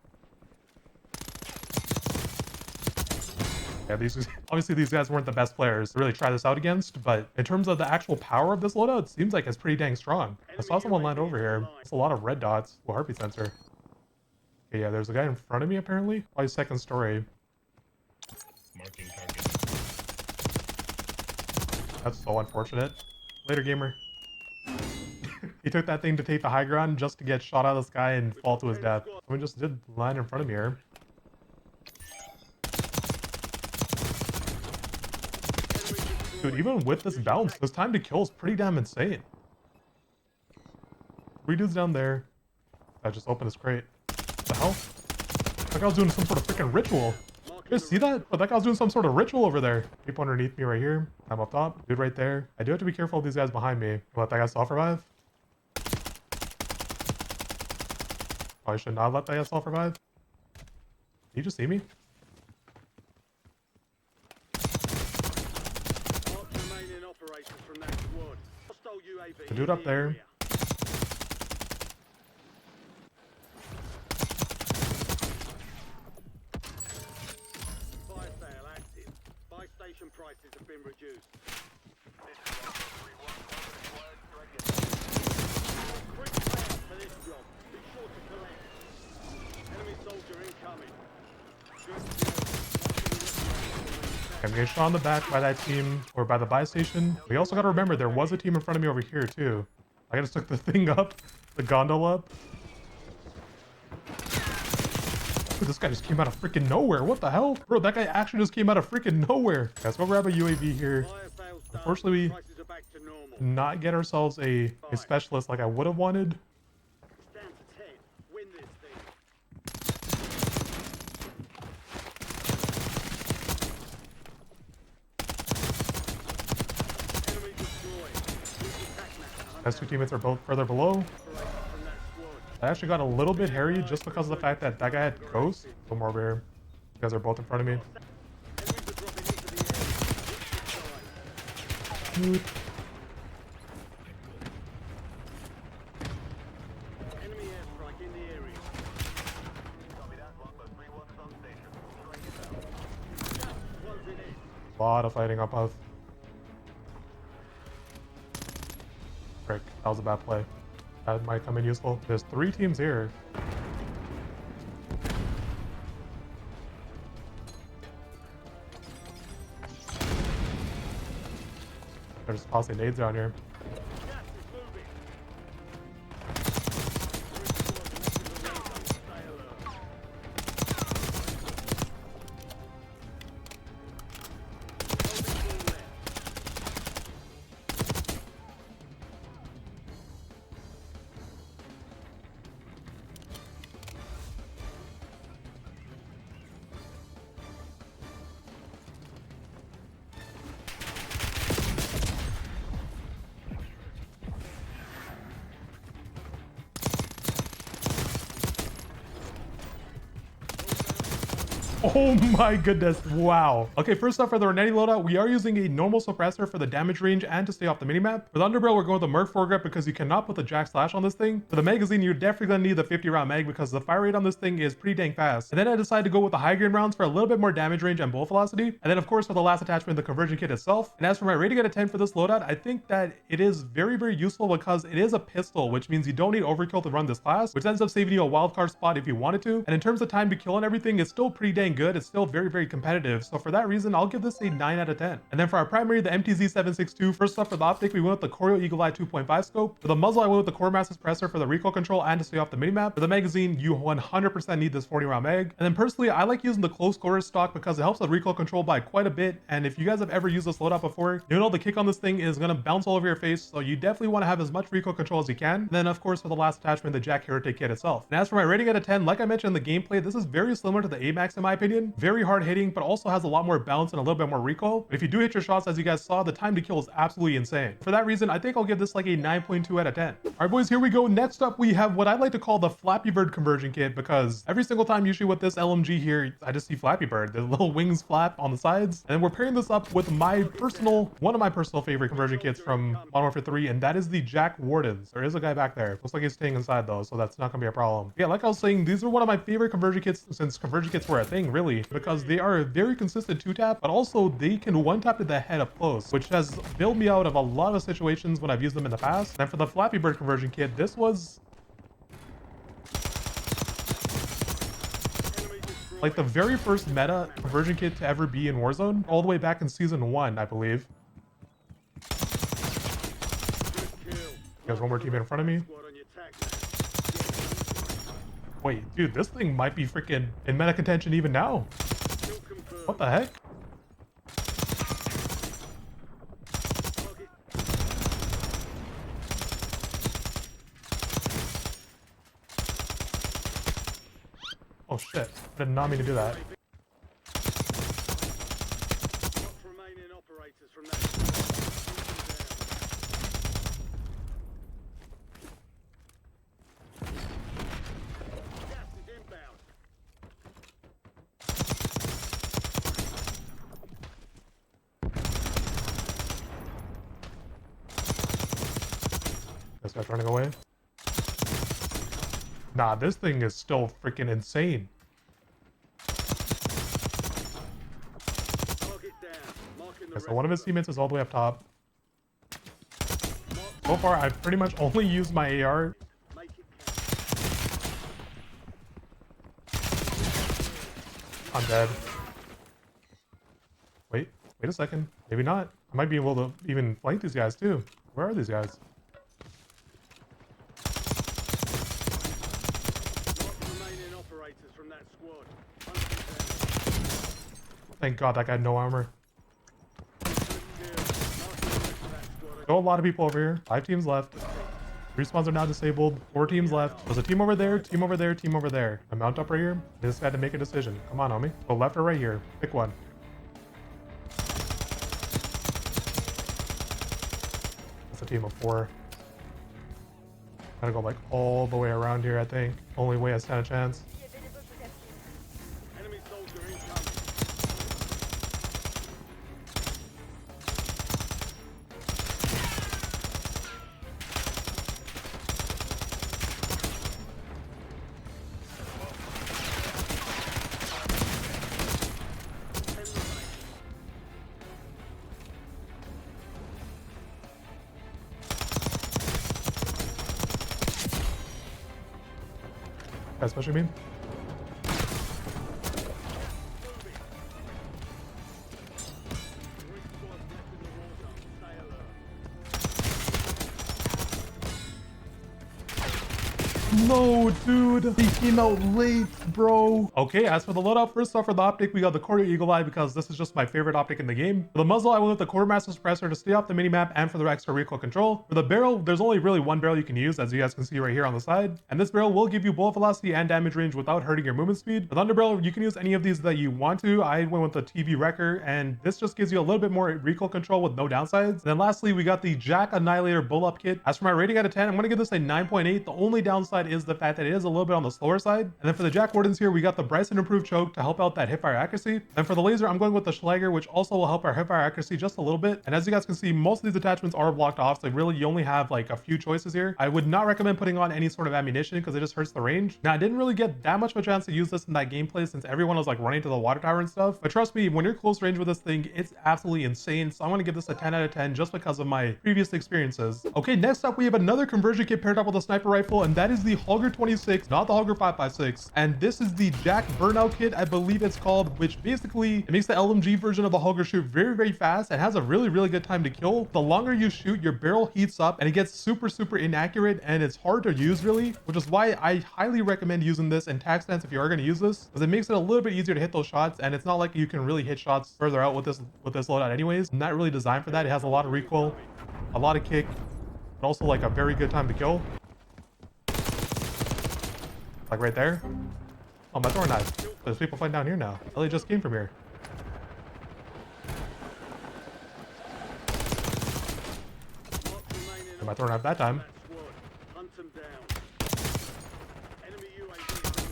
Yeah, obviously these guys weren't the best players to really try this out against, but in terms of the actual power of this loadout, it seems like it's pretty dang strong. I saw someone land over here. It's a lot of red dots. Well, heartbeat sensor. Okay, yeah, there's a guy in front of me apparently. Probably second story. Marking target. That's so unfortunate. Later, gamer. He took that thing to take the high ground just to get shot out of the sky and fall to his death. Someone just did line in front of me here. Dude, even with this bounce, this time to kill is pretty damn insane. 3 dudes down there. I just opened his crate. What the hell? That guy was doing some sort of freaking ritual. You guys see that? But that guy was doing some sort of ritual over there. People underneath me right here. I'm up top. Dude right there. I do have to be careful of these guys behind me. Let that guy self-revive. Probably should not let that guy self-revive. Did you just see me? The dude up there. Fire sale active. Buy station prices have been reduced. Quick payout for this job. Be sure to collect. Enemy soldier incoming. I'm getting shot on the back by that team, or by the buy station. We also gotta remember there was a team in front of me over here too. I just took the thing up, the gondola up. Dude, this guy just came out of freaking nowhere. What the hell? Bro, that guy actually just came out of freaking nowhere. Let's go grab a UAV here. Unfortunately, we did not get ourselves a specialist like I would have wanted. Stand to 10. Win this thing. Enemy destroyed. Use your tac map to hunt Those two teammates are both further below. from that squad. I actually got a little bit hairy just because of the fact that that guy had ghosts. One more over here. You guys are both in front of me. Enemies are dropping into the area. Dude. Enemy airstrike in the area. Closing in. A lot of fighting up above. Frick, that was a bad play. That might come in useful. There's 3 teams here. There's tossing nades down here. Gas is moving. Oh my goodness, wow. Okay, first up for the Renetti loadout, we are using a normal suppressor for the damage range and to stay off the minimap. For the underbarrel, we're going with the Merc foregrip because you cannot put the Jack Slash on this thing. For the magazine, you're definitely gonna need the 50 round mag because the fire rate on this thing is pretty dang fast. And then I decided to go with the high grain rounds for a little bit more damage range and bullet velocity. And then of course for the last attachment, the conversion kit itself. And as for my rating out of 10 for this loadout, I think that it is very, very useful because it is a pistol, which means you don't need overkill to run this class, which ends up saving you a wildcard spot if you wanted to. And in terms of time to kill and everything, it's still pretty dang good. It's still very, very competitive. So for that reason, I'll give this a 9 out of 10. And then for our primary, the MTZ-762, first up for the optic, we went with the Corio Eagle Eye 2.5 scope. For the muzzle, I went with the Core Mass suppressor for the recoil control and to stay off the minimap. For the magazine, you 100% need this 40 round mag. And then personally, I like using the close quarters stock because it helps with recoil control by quite a bit. And if you guys have ever used this loadout before, you know the kick on this thing is gonna bounce all over your face. So you definitely want to have as much recoil control as you can. And then of course for the last attachment, the Jack Heretic kit itself. And as for my rating out of 10, like I mentioned in the gameplay, this is very similar to the AMAX in my opinion. Very hard hitting, but also has a lot more bounce and a little bit more recoil. But if you do hit your shots, as you guys saw, the time to kill is absolutely insane. For that reason, I think I'll give this like a 9.2 out of 10. All right, boys, here we go. Next up, we have what I like to call the Flappy Bird conversion kit because every single time usually with this LMG here, I just see Flappy Bird. The little wings flap on the sides. And then we're pairing this up with one of my personal favorite conversion kits from Modern Warfare 3, and that is the Jack Wardens. There is a guy back there. Looks like he's staying inside though, so that's not gonna be a problem. Yeah, like I was saying, these are one of my favorite conversion kits since conversion kits were a thing, really, because they are a very consistent 2-tap, but also they can 1-tap to the head up close, which has bailed me out of a lot of situations when I've used them in the past. And for the Flappy Bird conversion kit, this was like the very first meta conversion kit to ever be in Warzone, all the way back in season 1, I believe. There's one more team in front of me. Wait, dude, this thing might be freaking in meta contention even now. What the heck? Oh shit, I did not mean to do that. Remaining operators from that. Gas is inbound. This guy's running away. Nah, this thing is still freaking insane. Okay, so one of his teammates is all the way up top. So far, I've pretty much only used my AR. I'm dead. Wait a second. Maybe not. I might be able to even flank these guys too. Where are these guys? Thank God that guy had no armor. Still a lot of people over here. 5 teams left. Respawns are now disabled. 4 teams left. There's a team over there, team over there, team over there. I mount up right here. I just had to make a decision. Come on, homie. Go left or right here. Pick one. That's a team of 4. Gotta go like all the way around here, I think. Only way I stand a chance. That's what you mean? No, dude. He came out late, bro. Okay, as for the loadout, first off for the optic, we got the Corio Eagle Eye because this is just my favorite optic in the game. For the muzzle, I went with the Core Master Suppressor to stay off the minimap and for the extra recoil control. For the barrel, there's only really one barrel you can use, as you guys can see right here on the side. And this barrel will give you bullet velocity and damage range without hurting your movement speed. For the underbarrel, you can use any of these that you want to. I went with the TV Wrecker, and this just gives you a little bit more recoil control with no downsides. And then lastly, we got the Jack Annihilator Bull Up Kit. As for my rating out of 10, I'm going to give this a 9.8. The only downside is the fact that it is a little little bit on the slower side. And then for the Jack Wardens here, we got the Bryson improved choke to help out that hipfire accuracy. And for the laser, I'm going with the Schlager, which also will help our hipfire accuracy just a little bit. And as you guys can see, most of these attachments are blocked off, so really you only have like a few choices here. I would not recommend putting on any sort of ammunition because it just hurts the range. Now, I didn't really get that much of a chance to use this in that gameplay since everyone was like running to the water tower and stuff. But trust me, when you're close range with this thing, it's absolutely insane. So I'm going to give this a 10 out of 10 just because of my previous experiences. Okay, next up, we have another conversion kit paired up with a sniper rifle, and that is the Holger 26, not the Holger 556. And this is the Jack burnout kit, I believe it's called, which basically it makes the LMG version of the Holger shoot very, very fast and has a really, really good time to kill. The longer you shoot, your barrel heats up and it gets super, super inaccurate and it's hard to use really, which is why I highly recommend using this in tac stance if you are going to use this, because it makes it a little bit easier to hit those shots, and it's not like you can really hit shots further out with this loadout anyways. Not really designed for that. It has a lot of recoil, a lot of kick, but also like a very good time to kill. Like right there. Oh, my throwing knife. There's people fighting down here now. Oh, they just came from here. Am I throwing knife that time? Hunt them down. Enemy UAV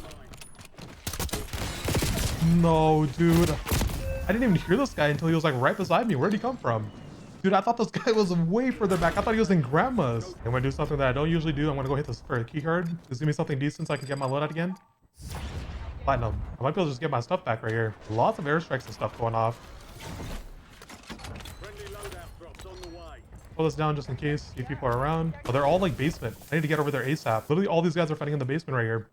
online. No, dude. I didn't even hear this guy until he was like right beside me. Where'd he come from? Dude, I thought this guy was way further back. I thought he was in grandma's. I'm gonna do something that I don't usually do. I'm gonna go hit this for a key card. Just give me something decent so I can get my loadout again. Platinum. I might be able to just get my stuff back right here. Lots of airstrikes and stuff going off. Friendly loadout drops on the way. Pull this down just in case. See if people are around. Oh, they're all like basement. I need to get over there ASAP. Literally all these guys are fighting in the basement right here.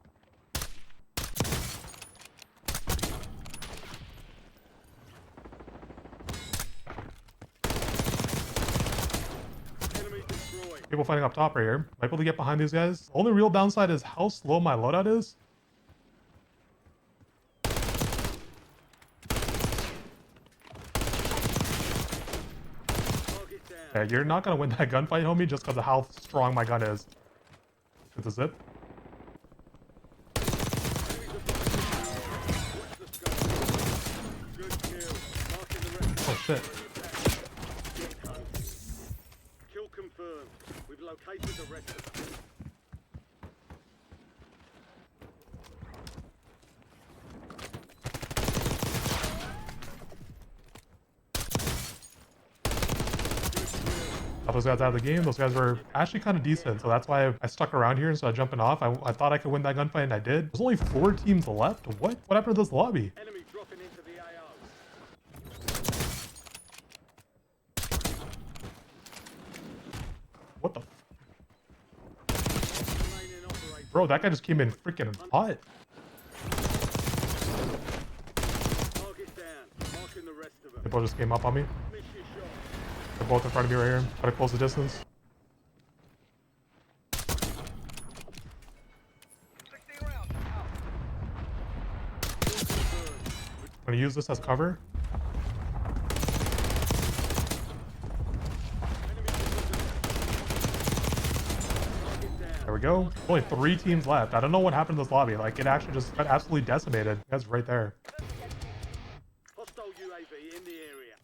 Enemy destroyed. People fighting up top right here. Might be able to get behind these guys. The only real downside is how slow my loadout is. Target down. Yeah, you're not gonna win that gunfight, homie, just because of how strong my gun is. It's a zip. Good kill. Marking the rest. Oh shit. Kill confirmed. We've located the rest of them. Got those guys out of the game. Those guys were actually kind of decent, so that's why I stuck around here instead of jumping off. I thought I could win that gunfight, and I did. There's only 4 teams left. What happened to this lobby? Enemy dropping into the AO. What the Remaining operator. bro? That guy just came in freaking hot. Target down. Marking the rest of them. People just came up on me. Miss your shot. They're both in front of me right here. Try to close the distance. 16 rounds. Out. Kill confirmed. I'm gonna use this as cover. Enemy position. Target down. There we go. Only 3 teams left. I don't know what happened to this lobby. Like, it actually just got absolutely decimated. That's right there. Hostile UAV in the area.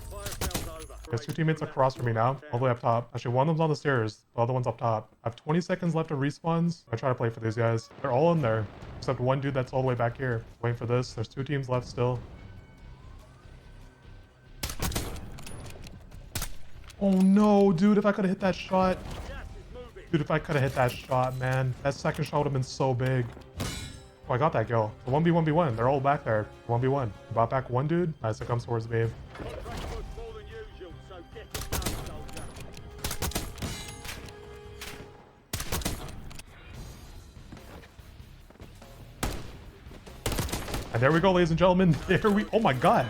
Fire sales over. There's 2 teammates across from me now, all the way up top. Actually, one of them's on the stairs, the other one's up top. I have 20 seconds left of respawns. I try to play for these guys. They're all in there, except one dude that's all the way back here. Waiting for this. There's 2 teams left still. Oh no, dude, if I could have hit that shot. Gas is moving. Dude, if I could have hit that shot, man. That second shot would have been so big. Oh, I got that kill. The 1v1v1. They're all back there. 1v1. Brought back one dude. Nice, it comes towards me. Contract was more than usual, so get it done, soldier. And there we go, ladies and gentlemen. There we... Oh my god.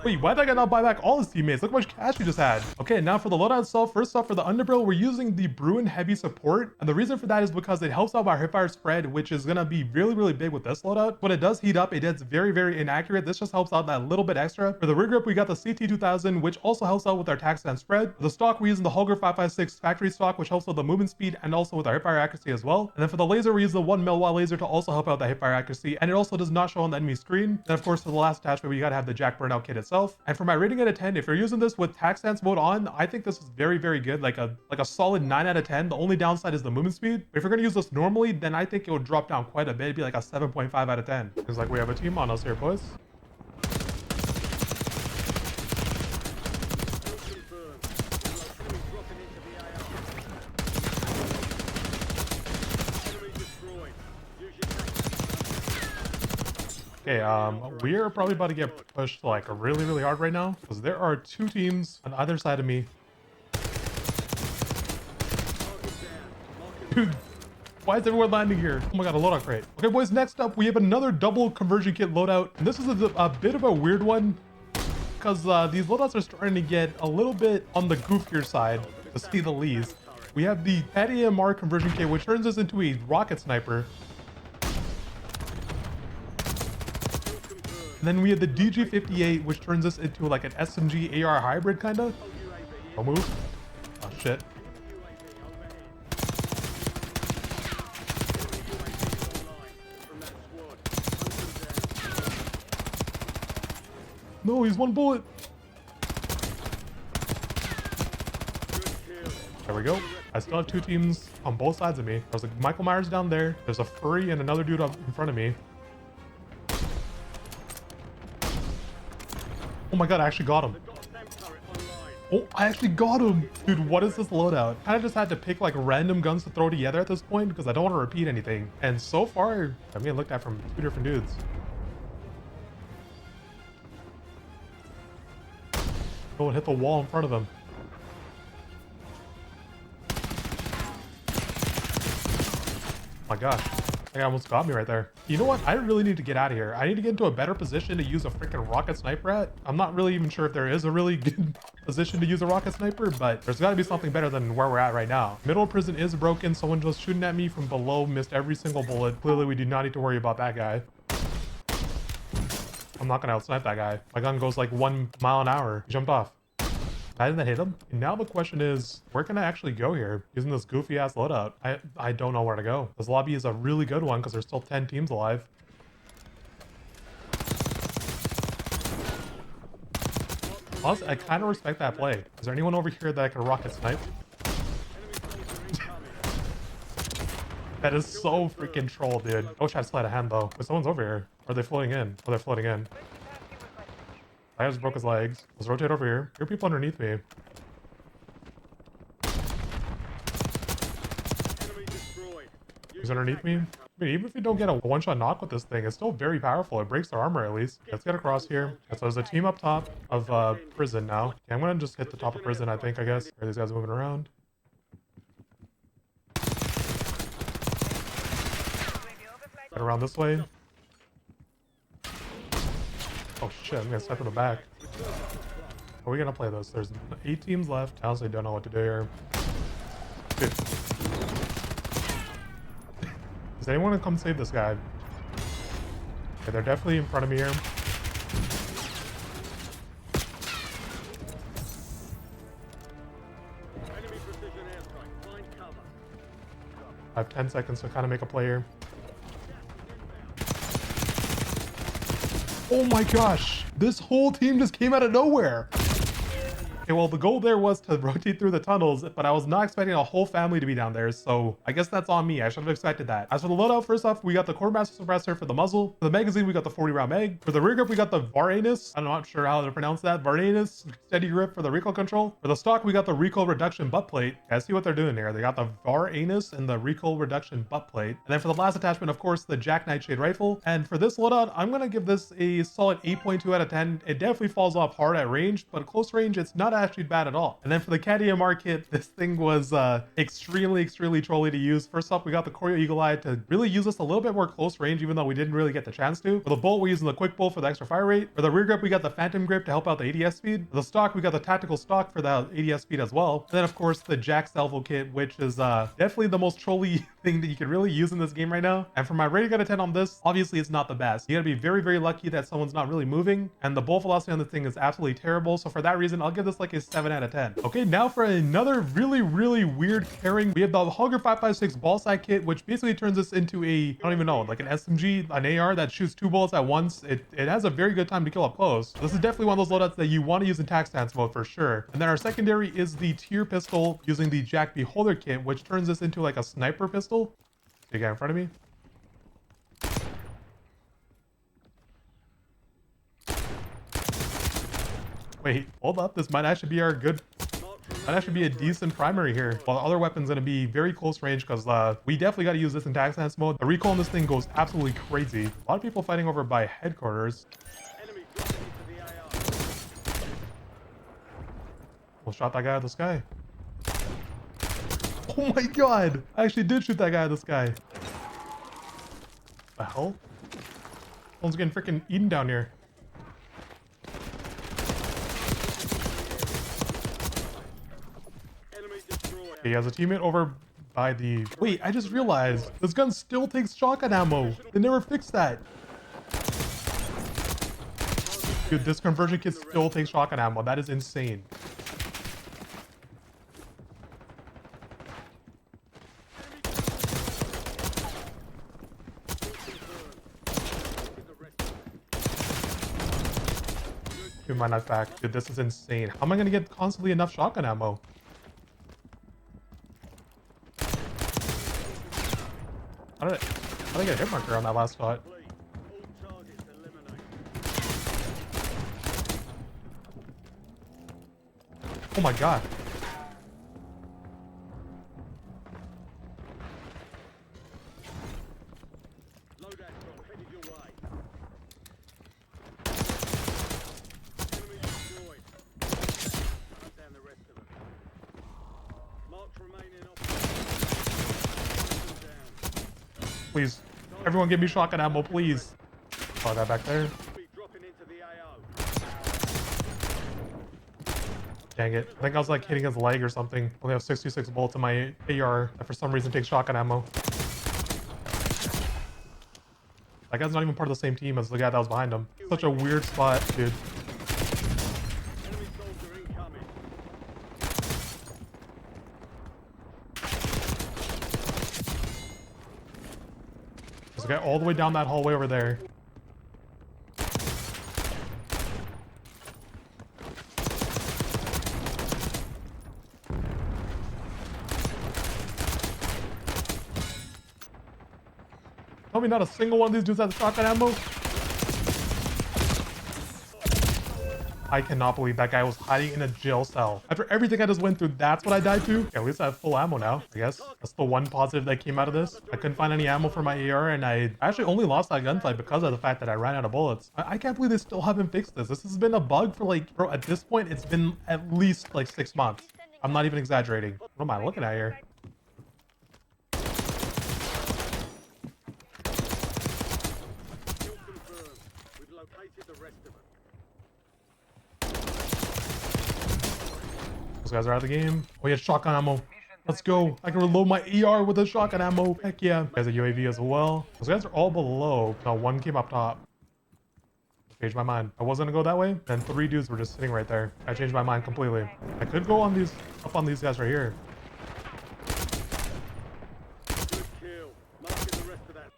Wait, why did that guy not buy back all his teammates? Look how much cash we just had. Okay, now for the loadout itself, first off, for the underbarrel, we're using the Bruen heavy support. And the reason for that is because it helps out our hipfire spread, which is gonna be really, really big with this loadout. When it does heat up, it gets very, very inaccurate. This just helps out that little bit extra. For the rear grip, we got the CT2000, which also helps out with our tac stance spread. For the stock, we're using the Holger 556 factory stock, which helps with the movement speed and also with our hipfire accuracy as well. And then for the laser, we use the 1 mil laser to also help out the hipfire accuracy. And it also does not show on the enemy screen. And of course, for the last attachment, we gotta have the Jack burnout kit itself. itself. And for my rating out of 10, if you're using this with tac stance mode on, I think this is very, very good. Like a solid 9 out of 10. The only downside is the movement speed. But if you're gonna use this normally, then I think it would drop down quite a bit. It'd be like a 7.5 out of 10. It's like we have a team on us here, boys. Okay, we are probably about to get pushed like really, really hard right now because there are 2 teams on either side of me. Dude, why is everyone landing here? Oh my god, a loadout crate. Okay, boys, next up, we have another double conversion kit loadout. And this is a bit of a weird one because these loadouts are starting to get a little bit on the goofier side, to say the least. We have the AMR conversion kit, which turns us into a rocket sniper. And then we have the DG58, which turns us into like an SMG AR hybrid kind of. Don't move. Oh shit. No, he's 1 bullet. There we go. I still have 2 teams on both sides of me. There's a Michael Myers down there. There's a furry and another dude up in front of me. Oh my god, I actually got him. Oh, I actually got him. Dude, what is this loadout? I just had to pick like random guns to throw together at this point because I don't want to repeat anything. And so far, I'm getting looked at from 2 different dudes. Go and hit the wall in front of him. Oh my gosh. They almost got me right there. You know what? I really need to get out of here. I need to get into a better position to use a freaking rocket sniper at. I'm not really even sure if there is a really good position to use a rocket sniper, but there's got to be something better than where we're at right now. Middle prison is broken. Someone just shooting at me from below, missed every single bullet. Clearly, we do not need to worry about that guy. I'm not going to outsnipe that guy. My gun goes like 1 mile an hour. He jumped off. I didn't hit him. And now the question is, where can I actually go here using this goofy ass loadout? I don't know where to go. This lobby is a really good one because there's still 10 teams alive. Honestly, I kind of respect that play. Is there anyone over here that I can rocket snipe? That is so freaking troll, dude. I wish I had sleight of hand though. But someone's over here. Are they floating in? Oh, they're floating in. I just broke his legs. Let's rotate over here. Here are people underneath me. He's underneath me. I mean, even if you don't get a one-shot knock with this thing, it's still very powerful. It breaks their armor at least. Let's get across here. So there's a team up top of prison now. Okay, I'm gonna just hit the top of prison, I think, I guess. Are these guys moving around? Get around this way. Oh shit, I'm gonna step in the back. How are we gonna play this? There's 8 teams left. I honestly don't know what to do here. Dude. Does anyone come save this guy? Okay, they're definitely in front of me here. I have 10 seconds to kind of make a play here. Oh my gosh, this whole team just came out of nowhere. Okay, well, the goal there was to rotate through the tunnels, but I was not expecting a whole family to be down there, so I guess that's on me. I should have expected that. As for the loadout, first off, we got the quartermaster suppressor for the muzzle. For the magazine, we got the 40 round mag. For the rear grip, we got the Varanus. I'm not sure how to pronounce that. Varanus steady grip for the recoil control. For the stock, we got the recoil reduction butt plate. I see what they're doing here. They got the Varanus and the recoil reduction butt plate. And then for the last attachment, of course, the Jack Nightshade rifle. And for this loadout, I'm gonna give this a solid 8.2 out of 10. It definitely falls off hard at range, but close range, it's not actually bad at all. And then for the AMR kit, this thing was extremely trolly to use. First off, we got the Choreo Eagle Eye to really use this a little bit more close range, even though we didn't really get the chance to. For the bolt, we're using the quick bolt for the extra fire rate. For the rear grip, we got the Phantom grip to help out the ADS speed. For the stock, we got the tactical stock for the ADS speed as well. And then of course the Jack Salvo kit, which is definitely the most trolly thing that you could really use in this game right now. And for my rating out of 10 on this, obviously it's not the best. You gotta be very lucky that someone's not really moving. And the bolt velocity on this thing is absolutely terrible. So for that reason, I'll give this like a 7 out of 10. Okay, now for another really weird pairing. We have the holger 5.56 ball sack kit, which basically turns this into a, I don't even know, like an SMG, an AR that shoots 2 bullets at once. It has a very good time to kill up close. This is definitely one of those loadouts that you want to use in tac stance mode for sure. And then our secondary is the tier pistol using the Jack Beholder kit, which turns this into like a sniper pistol. See a guy in front of me? Wait, hold up. This might actually be our good, might actually be a decent primary here. While the other weapon's going to be very close range because we definitely got to use this in tac stance mode. The recoil on this thing goes absolutely crazy. A lot of people fighting over by headquarters. Enemy dropping into the AR. We'll shot that guy out of the sky. Oh my god! I actually did shoot that guy out of the sky. The hell? Someone's getting freaking eaten down here. Enemy destroyed. Okay, he has a teammate over by the... Wait, I just realized this gun still takes shotgun ammo. They never fixed that. Dude, this conversion kit still takes shotgun ammo. That is insane. Dude, my knife back. Dude, this is insane. How am I gonna get constantly enough shotgun ammo? How did I get a hit marker on that last shot? All targets eliminated. Oh my god. Loadout drop headed your way. Enemy destroyed. Hunt down the rest of them. Marks remaining operators. Down. Please. Everyone give me shotgun ammo, please. Oh, that back there. Be dropping into the AO. Dang it. I think I was like hitting his leg or something. I only have 66 bullets in my AR that for some reason takes shotgun ammo. That guy's not even part of the same team as the guy that was behind him. Such a weird spot, dude. Enemy soldier incoming. There's a guy all the way down that hallway over there. Tell me not a single one of these dudes has shotgun ammo. I cannot believe that guy was hiding in a jail cell. After everything I just went through, that's what I died to? Okay, at least I have full ammo now, I guess. That's the one positive that came out of this. I couldn't find any ammo for my AR, and I actually only lost that gunfight because of the fact that I ran out of bullets. I can't believe they still haven't fixed this. This has been a bug for like, bro, at this point, it's been at least like 6 months. I'm not even exaggerating. What am I looking at here? Kill confirmed. We've located the rest of them. Those guys are out of the game. Oh, he has shotgun ammo. Let's go. I can reload my ER with the shotgun ammo. Heck yeah. There's a UAV as well. Those guys are all below. No, one came up top. Changed my mind. I wasn't gonna go that way. Then 3 dudes were just sitting right there. I changed my mind completely. I could go on these, up on these guys right here. Good kill. Marking the rest of that.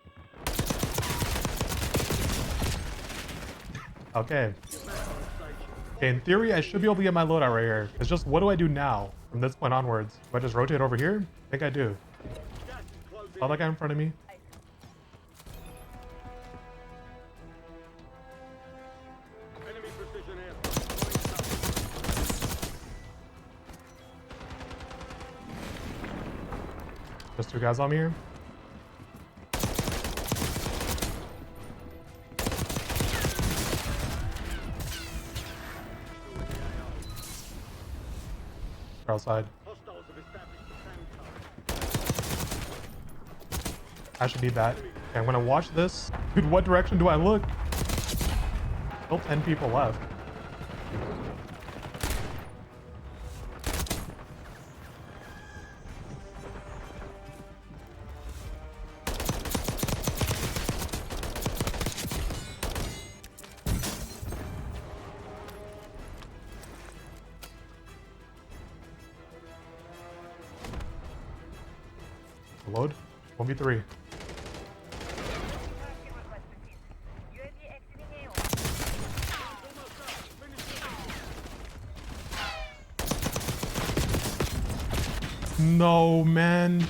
Okay. You're back on station. Okay, in theory, I should be able to get my loadout right here. It's just, what do I do now from this point onwards? Do I just rotate over here? I think I do. Gas is closing. Saw that guy in front of me. Enemy precision air. Just 2 guys on me here. They're outside. Hostiles have established the sand cone. I should need that. Okay, I'm gonna watch this. Dude, what direction do I look? Still 10 people left. Load. 1v3. No, man.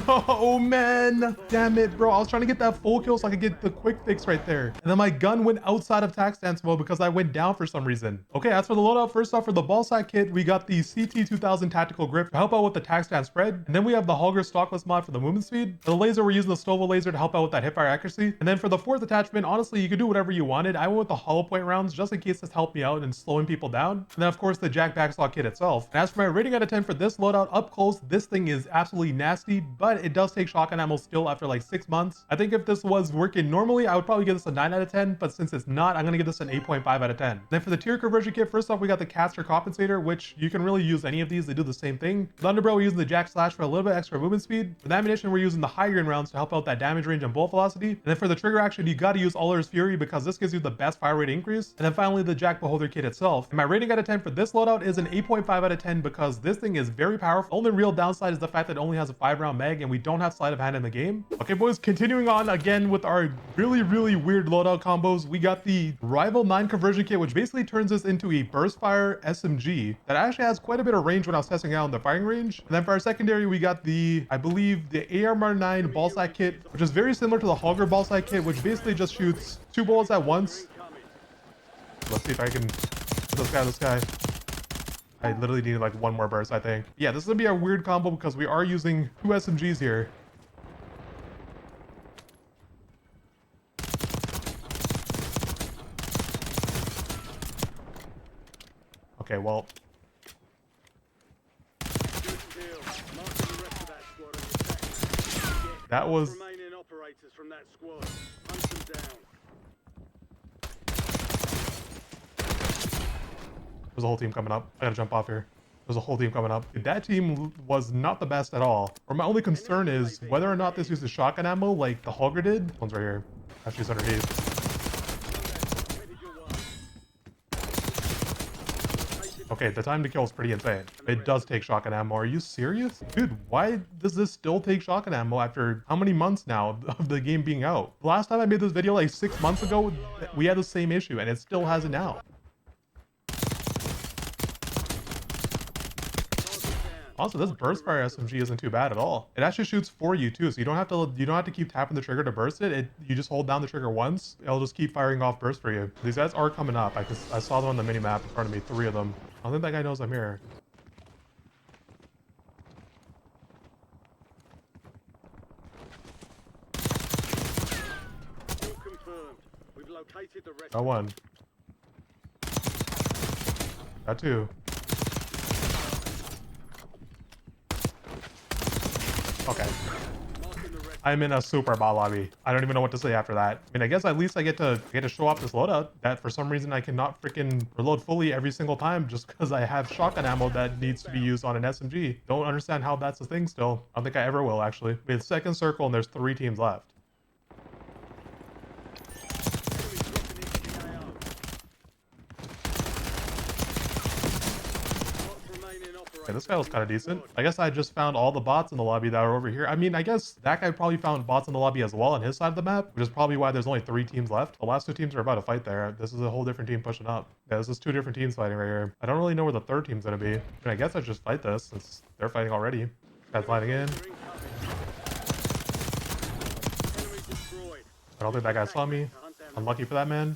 No, man. Damn it, bro. I was trying to get that full kill so I could get the quick fix right there. And then my gun went outside of tac stance mode because I went down for some reason. Okay, as for the loadout, first off, for the ball sack kit, we got the CT2000 tactical grip to help out with the tac stance spread. And then we have the holger stockless mod for the movement speed. For the laser, we're using the Stova laser to help out with that hipfire accuracy. And then for the fourth attachment, honestly, you could do whatever you wanted. I went with the hollow point rounds just in case this helped me out in slowing people down. And then of course the jack backsaw kit itself. And as for my rating out of 10 for this loadout up close, this thing is absolutely nasty, but it does take shotgun ammo still after like 6 months. I think if this was working normally, I would probably give this a 9 out of 10, but since it's not, I'm gonna give this an 8.5 out of 10. Then for the tier conversion kit, first off, we got the caster compensator, which you can really use any of these. They do the same thing. For the underbarrel, we're using the jack slash for a little bit extra movement speed. For the ammunition, we're using the high grain rounds to help out that damage range and bullet velocity. And then for the trigger action, you gotta use Uller's Fury because this gives you the best fire rate increase. And then finally, the jack beholder kit itself. And my rating out of 10 for this loadout is an 8.5 out of 10 because this thing is very powerful. The only real downside is the fact that it only has a 5-round mag and we don't have sleight of hand in the game. Okay, boys, continuing on again with our really weird loadout combos. We got the rival 9 conversion kit, which basically turns us into a burst fire SMG that actually has quite a bit of range when I was testing out on the firing range. And then for our secondary, we got the, I believe, the ARMR9 ball sack kit, which is very similar to the holger ball sack kit, which basically just shoots 2 bullets at once. Let's see if I can this guy. I literally needed like 1 more burst, I think. Yeah, this is gonna be a weird combo because we are using 2 SMGs here. Okay, well. That was. Remaining operators from that squad. Hunt them down. There's a whole team coming up. I gotta jump off here. There's a whole team coming up. That team was not the best at all. Or my only concern is whether or not this uses shotgun ammo like the holger did. One's right here. Actually, it's underneath. Okay, the time to kill is pretty insane. It does take shotgun ammo. Are you serious? Dude, why does this still take shotgun ammo after how many months now of the game being out? The last time I made this video like 6 months ago, we had the same issue and it still has it now. Also, this burst fire SMG isn't too bad at all. It actually shoots for you too, so you don't have to keep tapping the trigger to burst it. You just hold down the trigger once. It'll just keep firing off burst for you. These guys are coming up. I saw them on the mini map in front of me, 3 of them. I don't think that guy knows I'm here. Still confirmed. We've located the rest. Got 1. Got 2. Okay. I'm in a super bot lobby. I don't even know what to say after that. I mean, I guess at least I get to show off this loadout that for some reason I cannot freaking reload fully every single time just because I have shotgun ammo that needs to be used on an SMG. Don't understand how that's a thing still. I don't think I ever will, actually. We have second circle and there's 3 teams left. Okay, this guy was kind of decent. I guess I just found all the bots in the lobby that are over here. I mean, I guess that guy probably found bots in the lobby as well on his side of the map, which is probably why there's only 3 teams left. The last 2 teams are about to fight there. This is a whole different team pushing up. Yeah, this is 2 different teams fighting right here. I don't really know where the 3rd team's gonna be. I mean, I guess I just fight this since they're fighting already. Guy's lining in. I don't think that guy saw me. Unlucky for that man.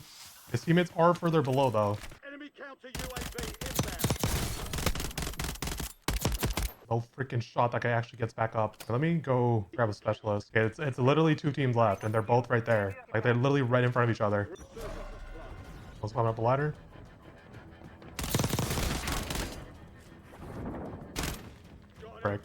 His teammates are further below though. Enemy counter UAV inbound. No freaking shot that guy actually gets back up. Let me go grab a specialist. Okay, it's literally 2 teams left and they're both right there. Like they're literally right in front of each other. One's climbing up the ladder. Frick.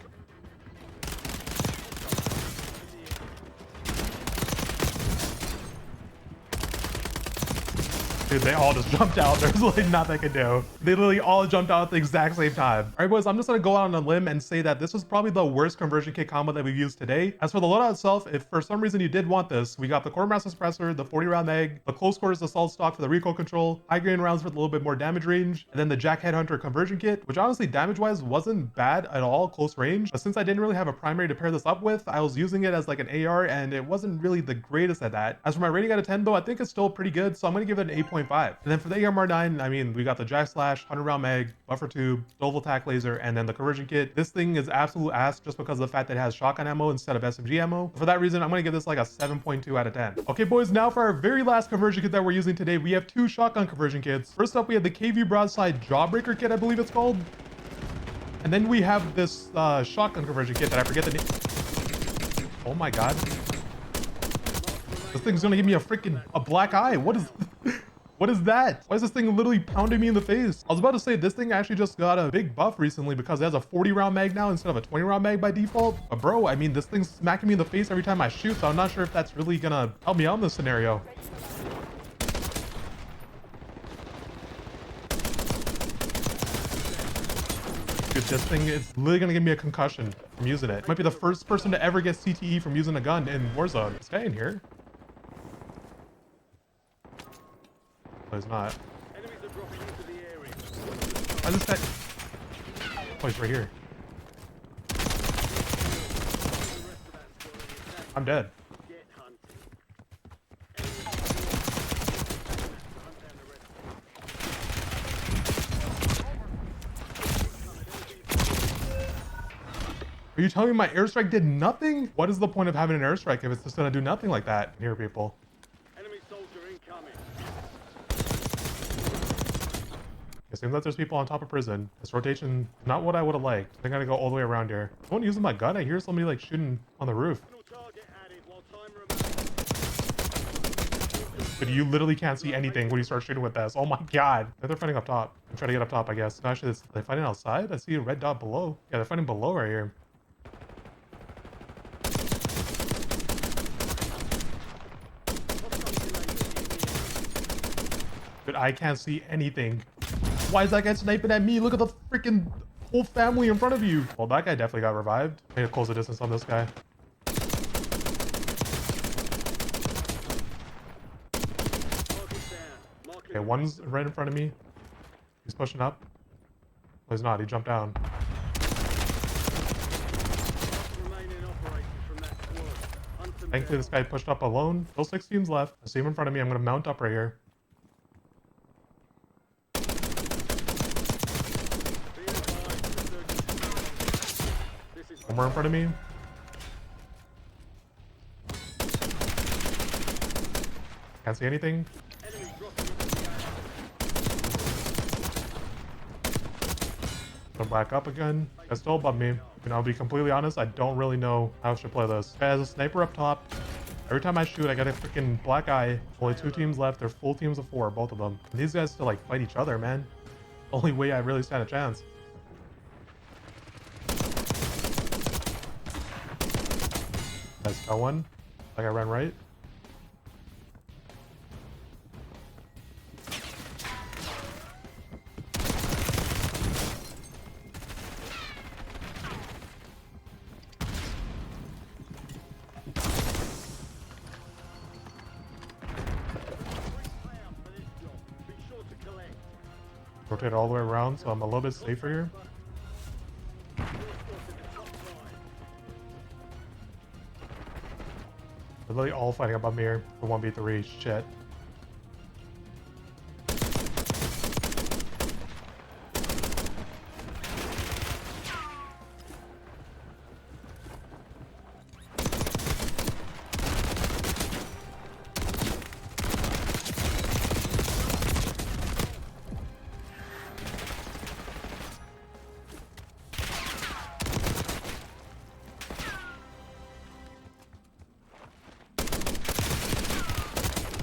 Dude, they all just jumped out. There's like nothing I could do. They literally all jumped out at the exact same time. All right, boys, I'm just gonna go out on a limb and say that this was probably the worst conversion kit combo that we've used today. As for the loadout itself, if for some reason you did want this, we got the quartermaster suppressor, the 40 round mag, the close quarters assault stock for the recoil control, high grain rounds for a little bit more damage range, and then the Jack Headhunter conversion kit, which honestly damage wise wasn't bad at all close range. But since I didn't really have a primary to pair this up with, I was using it as like an AR and it wasn't really the greatest at that. As for my rating out of 10 though, I think it's still pretty good, so I'm gonna give it an 8.5. And then for the ARMR9, I mean, we got the Jack Slash, 100 round mag, buffer tube, Doval tac laser, and then the conversion kit. This thing is absolute ass just because of the fact that it has shotgun ammo instead of SMG ammo. For that reason, I'm gonna give this like a 7.2 out of 10. Okay, boys, now for our very last conversion kit that we're using today, we have two shotgun conversion kits. First up, we have the KV Broadside Jawbreaker kit, I believe it's called. And then we have this shotgun conversion kit that I forget the name. Oh my god. This thing's gonna give me a black eye. What is what is that? Why is this thing literally pounding me in the face? I was about to say this thing actually just got a big buff recently because it has a 40 round mag now instead of a 20 round mag by default. But bro, I mean, this thing's smacking me in the face every time I shoot, so I'm not sure if that's really gonna help me out in this scenario. Dude, this thing is literally gonna give me a concussion from using it. Might be the first person to ever get CTE from using a gun in Warzone. This guy in here? No, he's not. Enemies are dropping into the area. Why is this guy? Oh, he's right here. I'm dead. Get hunting. Are you telling me my airstrike did nothing? What is the point of having an airstrike if it's just gonna do nothing like that? Here, people. Enemy soldier incoming. It seems like there's people on top of prison. This rotation, not what I would have liked. I gotta go all the way around here. Someone using my gun? I hear somebody like shooting on the roof. Target added while time remains. But you literally can't see anything when you start shooting with this. Oh my god. They're fighting up top. I'm trying to get up top, I guess. No, actually, they're fighting outside? I see a red dot below. Yeah, they're fighting below right here. But I can't see anything. Why is that guy sniping at me? Look at the freaking whole family in front of you. Well, that guy definitely got revived. I need to close the distance on this guy. Okay, one's right in front of me. He's pushing up. Oh, he's not. He jumped down. Thankfully, this guy pushed up alone. Still 6 teams left. I see him in front of me. I'm going to mount up right here. One more in front of me. Can't see anything. Come back up again. That's still above me. And I'll be completely honest, I don't really know how I should play this. Guy has a sniper up top. Every time I shoot, I get a freaking black eye. Only 2 teams left. They're full teams of 4, both of them. And these guys still like fight each other, man. Only way I really stand a chance. Guys, got one. Like I ran right. Rotate all the way around, so I'm a little bit safer here. They're literally all fighting above me here for 1v3. Shit.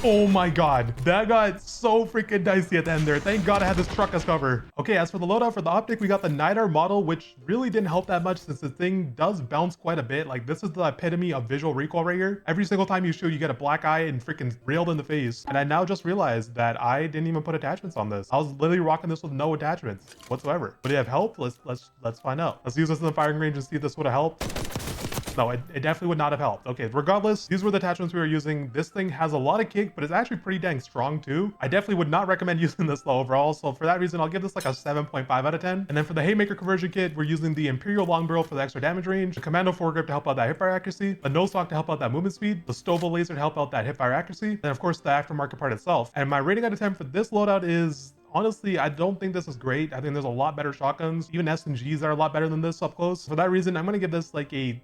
Oh my god, that got so freaking dicey at the end there. Thank god I had this truck as cover. Okay, as for the loadout for the optic, we got the nightshade model, which really didn't help that much since the thing does bounce quite a bit. Like, this is the epitome of visual recoil right here. Every single time you shoot, you get a black eye and freaking railed in the face. And I now just realized that I didn't even put attachments on this. I was literally rocking this with no attachments whatsoever. Would it have helped? Let's find out. Let's use this in the firing range and see if this would have helped. No, it definitely would not have helped. Okay, regardless, these were the attachments we were using. This thing has a lot of kick, but it's actually pretty dang strong too. I definitely would not recommend using this though overall. So for that reason, I'll give this like a 7.5 out of 10. And then for the haymaker conversion kit, we're using the Imperial long barrel for the extra damage range, the commando foregrip to help out that hipfire accuracy, the nose stock to help out that movement speed, the Stovo laser to help out that hipfire accuracy, and of course the aftermarket part itself. And my rating out of 10 for this loadout is, honestly, I don't think this is great. I think there's a lot better shotguns, even SMGs that are a lot better than this up close. For that reason, I'm gonna give this like a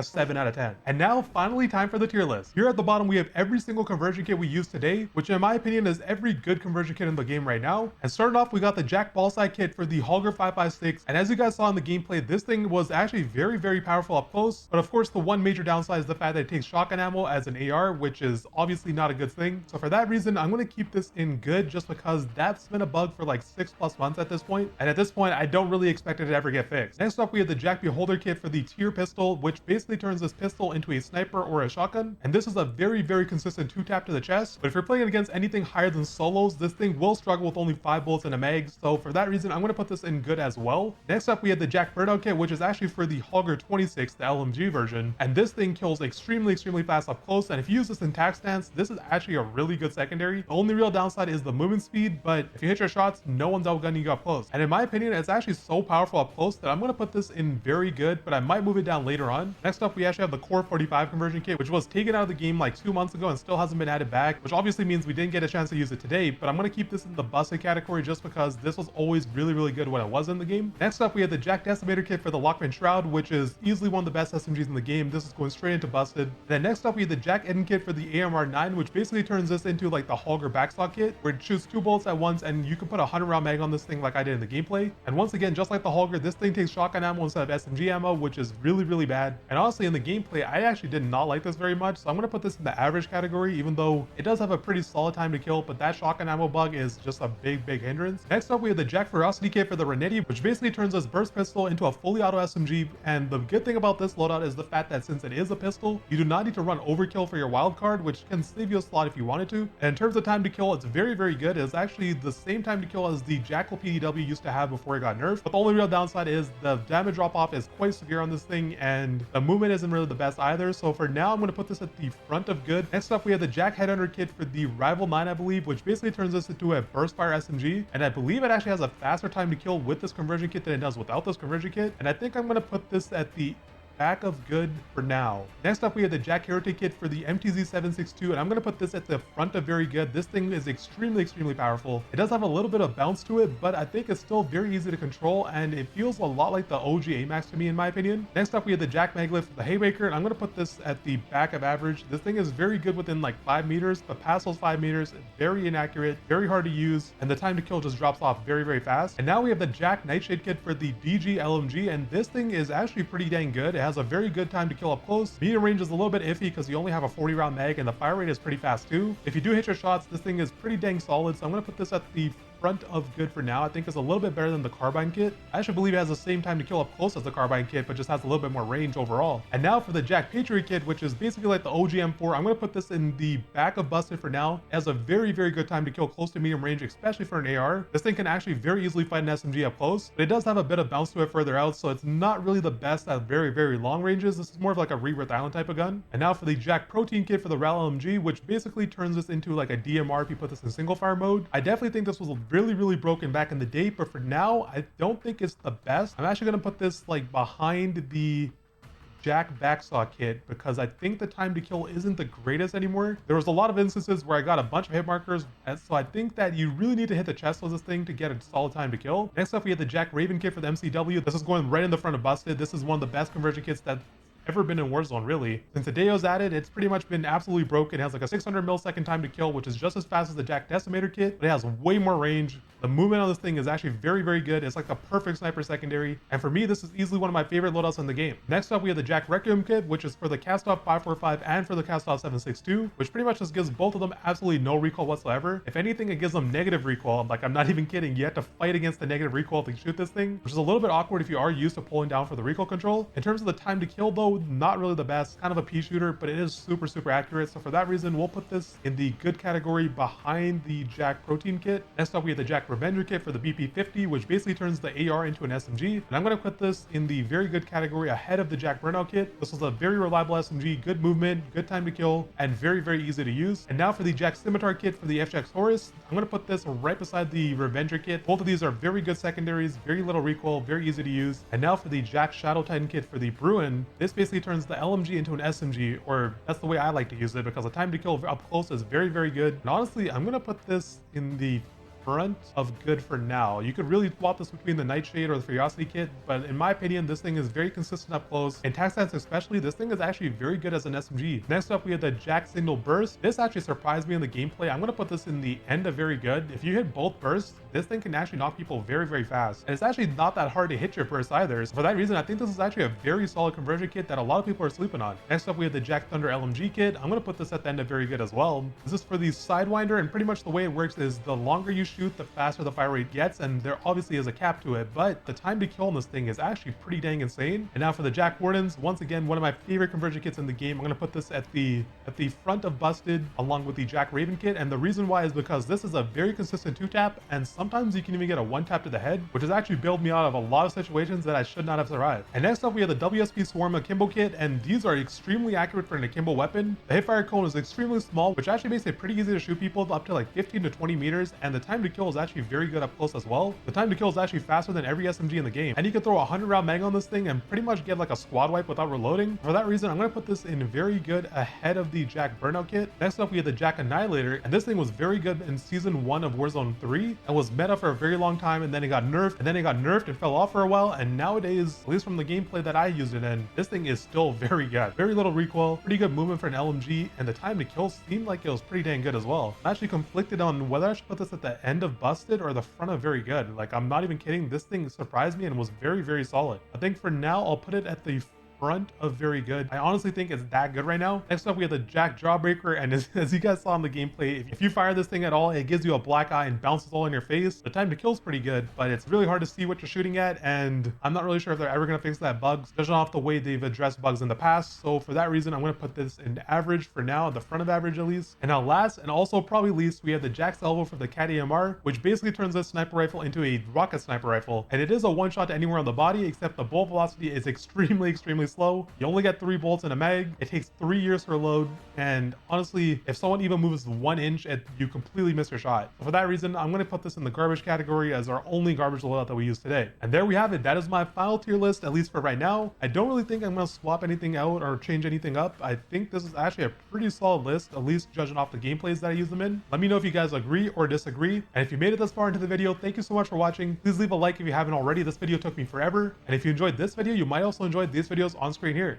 7 out of 10. And now finally time for the tier list. Here at the bottom, we have every single conversion kit we use today, which in my opinion is every good conversion kit in the game right now. And starting off, we got the Jack Ballside kit for the Holger 5.56. And as you guys saw in the gameplay, this thing was actually very, very powerful up close. But of course, the one major downside is the fact that it takes shotgun ammo as an AR, which is obviously not a good thing. So for that reason, I'm gonna keep this in good just because that's been a bug for like 6+ months at this point. And at this point, I don't really expect it to ever get fixed. Next up, we have the Jack Beholder kit for the tier pistol, which basically turns this pistol into a sniper or a shotgun. And this is a very, very consistent 2-tap to the chest. But if you're playing it against anything higher than solos, this thing will struggle with only 5 bullets in a mag. So for that reason, I'm going to put this in good as well. Next up, we have the Jack Burnout kit, which is actually for the Holger 26, the LMG version. And this thing kills extremely, extremely fast up close. And if you use this in tac stance, this is actually a really good secondary. The only real downside is the movement speed, but if you hit your shots, no one's outgunning you up close. And in my opinion, it's actually so powerful up close that I'm going to put this in very good, but I might move it down later on. Next up, we actually have the Core 45 conversion kit, which was taken out of the game like 2 months ago and still hasn't been added back, which obviously means we didn't get a chance to use it today, but I'm going to keep this in the busted category just because this was always really, really good when it was in the game. Next up, we have the Jack Decimator kit for the Lockman Shroud, which is easily one of the best SMGs in the game. This is going straight into busted. And then next up, we have the Jack Ettin kit for the AMR 9, which basically turns this into like the Holger backsaw kit, where it shoots 2 bullets at once and you can put a 100-round mag on this thing like I did in the gameplay. And once again, just like the Holger, this thing takes shotgun ammo instead of SMG ammo, which is really, really bad. And honestly, in the gameplay, I actually did not like this very much, so I'm going to put this in the average category, even though it does have a pretty solid time to kill, but that shotgun ammo bug is just a big, big hindrance. Next up, we have the Jack Ferocity kit for the Renetti, which basically turns this burst pistol into a fully auto SMG. And the good thing about this loadout is the fact that since it is a pistol, you do not need to run overkill for your wild card, which can save you a slot if you wanted to. And in terms of time to kill, it's very, very good. It's actually the same time to kill as the Jackal PDW used to have before it got nerfed. But the only real downside is the damage drop off is quite severe on this thing, and the movement isn't really the best either. So for now, I'm going to put this at the front of good. Next up, we have the Jack Headhunter kit for the Rival 9, I believe, which basically turns this into a burst fire SMG. And I believe it actually has a faster time to kill with this conversion kit than it does without this conversion kit. And I think I'm going to put this at the back of good for now. Next up, we have the Jack Heretic kit for the MTZ-762, and I'm going to put this at the front of very good. This thing is extremely, extremely powerful. It does have a little bit of bounce to it, but I think it's still very easy to control, and it feels a lot like the OG AMAX to me, in my opinion. Next up, we have the Jack Maglift for the Haymaker, and I'm going to put this at the back of average. This thing is very good within like 5 meters, but past those 5 meters, very inaccurate, very hard to use, and the time to kill just drops off very, very fast. And now we have the Jack Nightshade kit for the DG LMG, and this thing is actually pretty dang good. It has a very good time to kill up close. Medium range is a little bit iffy because you only have a 40-round mag, and the fire rate is pretty fast too. If you do hit your shots, this thing is pretty dang solid, so I'm going to put this at the front of good for now. I think it's a little bit better than the carbine kit. I actually believe it has the same time to kill up close as the carbine kit, but just has a little bit more range overall. And now for the Jack Patriot kit, which is basically like the OG M4, I'm going to put this in the back of busted for now. It has a very, very good time to kill close to medium range, especially for an AR. This thing can actually very easily fight an SMG up close, but it does have a bit of bounce to it further out, so it's not really the best at very, very long ranges. This is more of like a Rebirth Island type of gun. And now for the Jack Protean kit for the raal LMG, which basically turns this into like a DMR if you put this in single fire mode. I definitely think this was really, really broken back in the day, but for now, I don't think it's the best. I'm actually going to put this like behind the Jack backsaw kit because I think the time to kill isn't the greatest anymore. There was a lot of instances where I got a bunch of hit markers, and so I think that you really need to hit the chest with this thing to get a solid time to kill. Next up, we have the Jack Raven kit for the MCW. This is going right in the front of busted. This is one of the best conversion kits that ever been in Warzone, really. Since the day it was added, it's pretty much been absolutely broken. It has like a 600 millisecond time to kill, which is just as fast as the Jack decimator kit, but it has way more range. The movement on this thing is actually very, very good. It's like the perfect sniper secondary. And for me, this is easily one of my favorite loadouts in the game. Next up, we have the Jack Requiem kit, which is for the Cast-Off 545 and for the Cast-Off 762, which pretty much just gives both of them absolutely no recoil whatsoever. If anything, it gives them negative recoil. Like, I'm not even kidding. You have to fight against the negative recoil to shoot this thing, which is a little bit awkward if you are used to pulling down for the recoil control. In terms of the time to kill though, not really the best. Kind of a pea shooter, but it is super, super accurate. So for that reason, we'll put this in the good category behind the Jack Protean kit. Next up, we have the Jack Revenger kit for the BP50, which basically turns the AR into an SMG. And I'm going to put this in the very good category ahead of the Jack Burnout kit. This was a very reliable SMG, good movement, good time to kill, and very, very easy to use. And now for the Jack Scimitar kit for the FX Horus, I'm going to put this right beside the Revenger kit. Both of these are very good secondaries, very little recoil, very easy to use. And now for the Jack Shadow Titan kit for the Bruen, this basically turns the LMG into an SMG, or that's the way I like to use it, because the time to kill up close is very, very good. And honestly, I'm going to put this in the front of good for now. You could really swap this between the Nightshade or the Ferocity kit, but in my opinion, this thing is very consistent up close. In tac stance especially, this thing is actually very good as an SMG. Next up, we have the Jack Signal Burst. This actually surprised me in the gameplay. I'm going to put this in the end of very good. If you hit both bursts, this thing can actually knock people very, very fast. And it's actually not that hard to hit your burst either. So for that reason, I think this is actually a very solid conversion kit that a lot of people are sleeping on. Next up, we have the Jack Thunder LMG kit. I'm going to put this at the end of very good as well. This is for the Sidewinder, and pretty much the way it works is the longer you shoot, the faster the fire rate gets, and there obviously is a cap to it, but the time to kill on this thing is actually pretty dang insane. And now for the Jack Wardens, once again, one of my favorite conversion kits in the game. I'm going to put this at the front of Busted along with the Jack Raven kit, and the reason why is because this is a very consistent 2-tap, and sometimes you can even get a 1-tap to the head, which has actually bailed me out of a lot of situations that I should not have survived. And next up, we have the WSP Swarm Akimbo kit, and these are extremely accurate for an akimbo weapon. The hipfire cone is extremely small, which actually makes it pretty easy to shoot people up to like 15 to 20 meters, and the time to kill is actually very good up close as well. The time to kill is actually faster than every SMG in the game, and you can throw a 100-round mag on this thing and pretty much get like a squad wipe without reloading. For that reason, I'm going to put this in very good ahead of the Jack Burnout kit. Next up, we have the Jack Annihilator, and this thing was very good in season 1 of Warzone 3 and was meta for a very long time, and then it got nerfed, and fell off for a while, and nowadays, at least from the gameplay that I used it in, this thing is still very good. Very little recoil, pretty good movement for an LMG, and the time to kill seemed like it was pretty dang good as well. I'm actually conflicted on whether I should put this at the end of Busted or the front of very good. Like, I'm not even kidding, this thing surprised me and was very, very solid. I think for now, I'll put it at the front of very good. I honestly think it's that good right now. Next up, we have the Jack Jawbreaker, and as you guys saw in the gameplay, if you fire this thing at all, it gives you a black eye and bounces all in your face. The time to kill is pretty good, but it's really hard to see what you're shooting at, and I'm not really sure if they're ever going to fix that bug, judging off the way they've addressed bugs in the past. So for that reason, I'm going to put this in average for now, at the front of average at least. And now last, and also probably least, we have the Jack Salvo for the Cat AMR, which basically turns this sniper rifle into a rocket sniper rifle, and it is a one-shot to anywhere on the body, except the bullet velocity is extremely slow. You only get 3 bolts in a mag. It takes 3 years for a load, and honestly, if someone even moves 1 inch, you completely miss your shot. So for that reason, I'm going to put this in the garbage category as our only garbage loadout that we use today. And there we have it. That is my final tier list, at least for right now. I don't really think I'm going to swap anything out or change anything up. I think this is actually a pretty solid list, at least judging off the gameplays that I use them in. Let me know if you guys agree or disagree. And if you made it this far into the video, thank you so much for watching. Please leave a like if you haven't already. This video took me forever. And if you enjoyed this video, you might also enjoy these videos on screen here.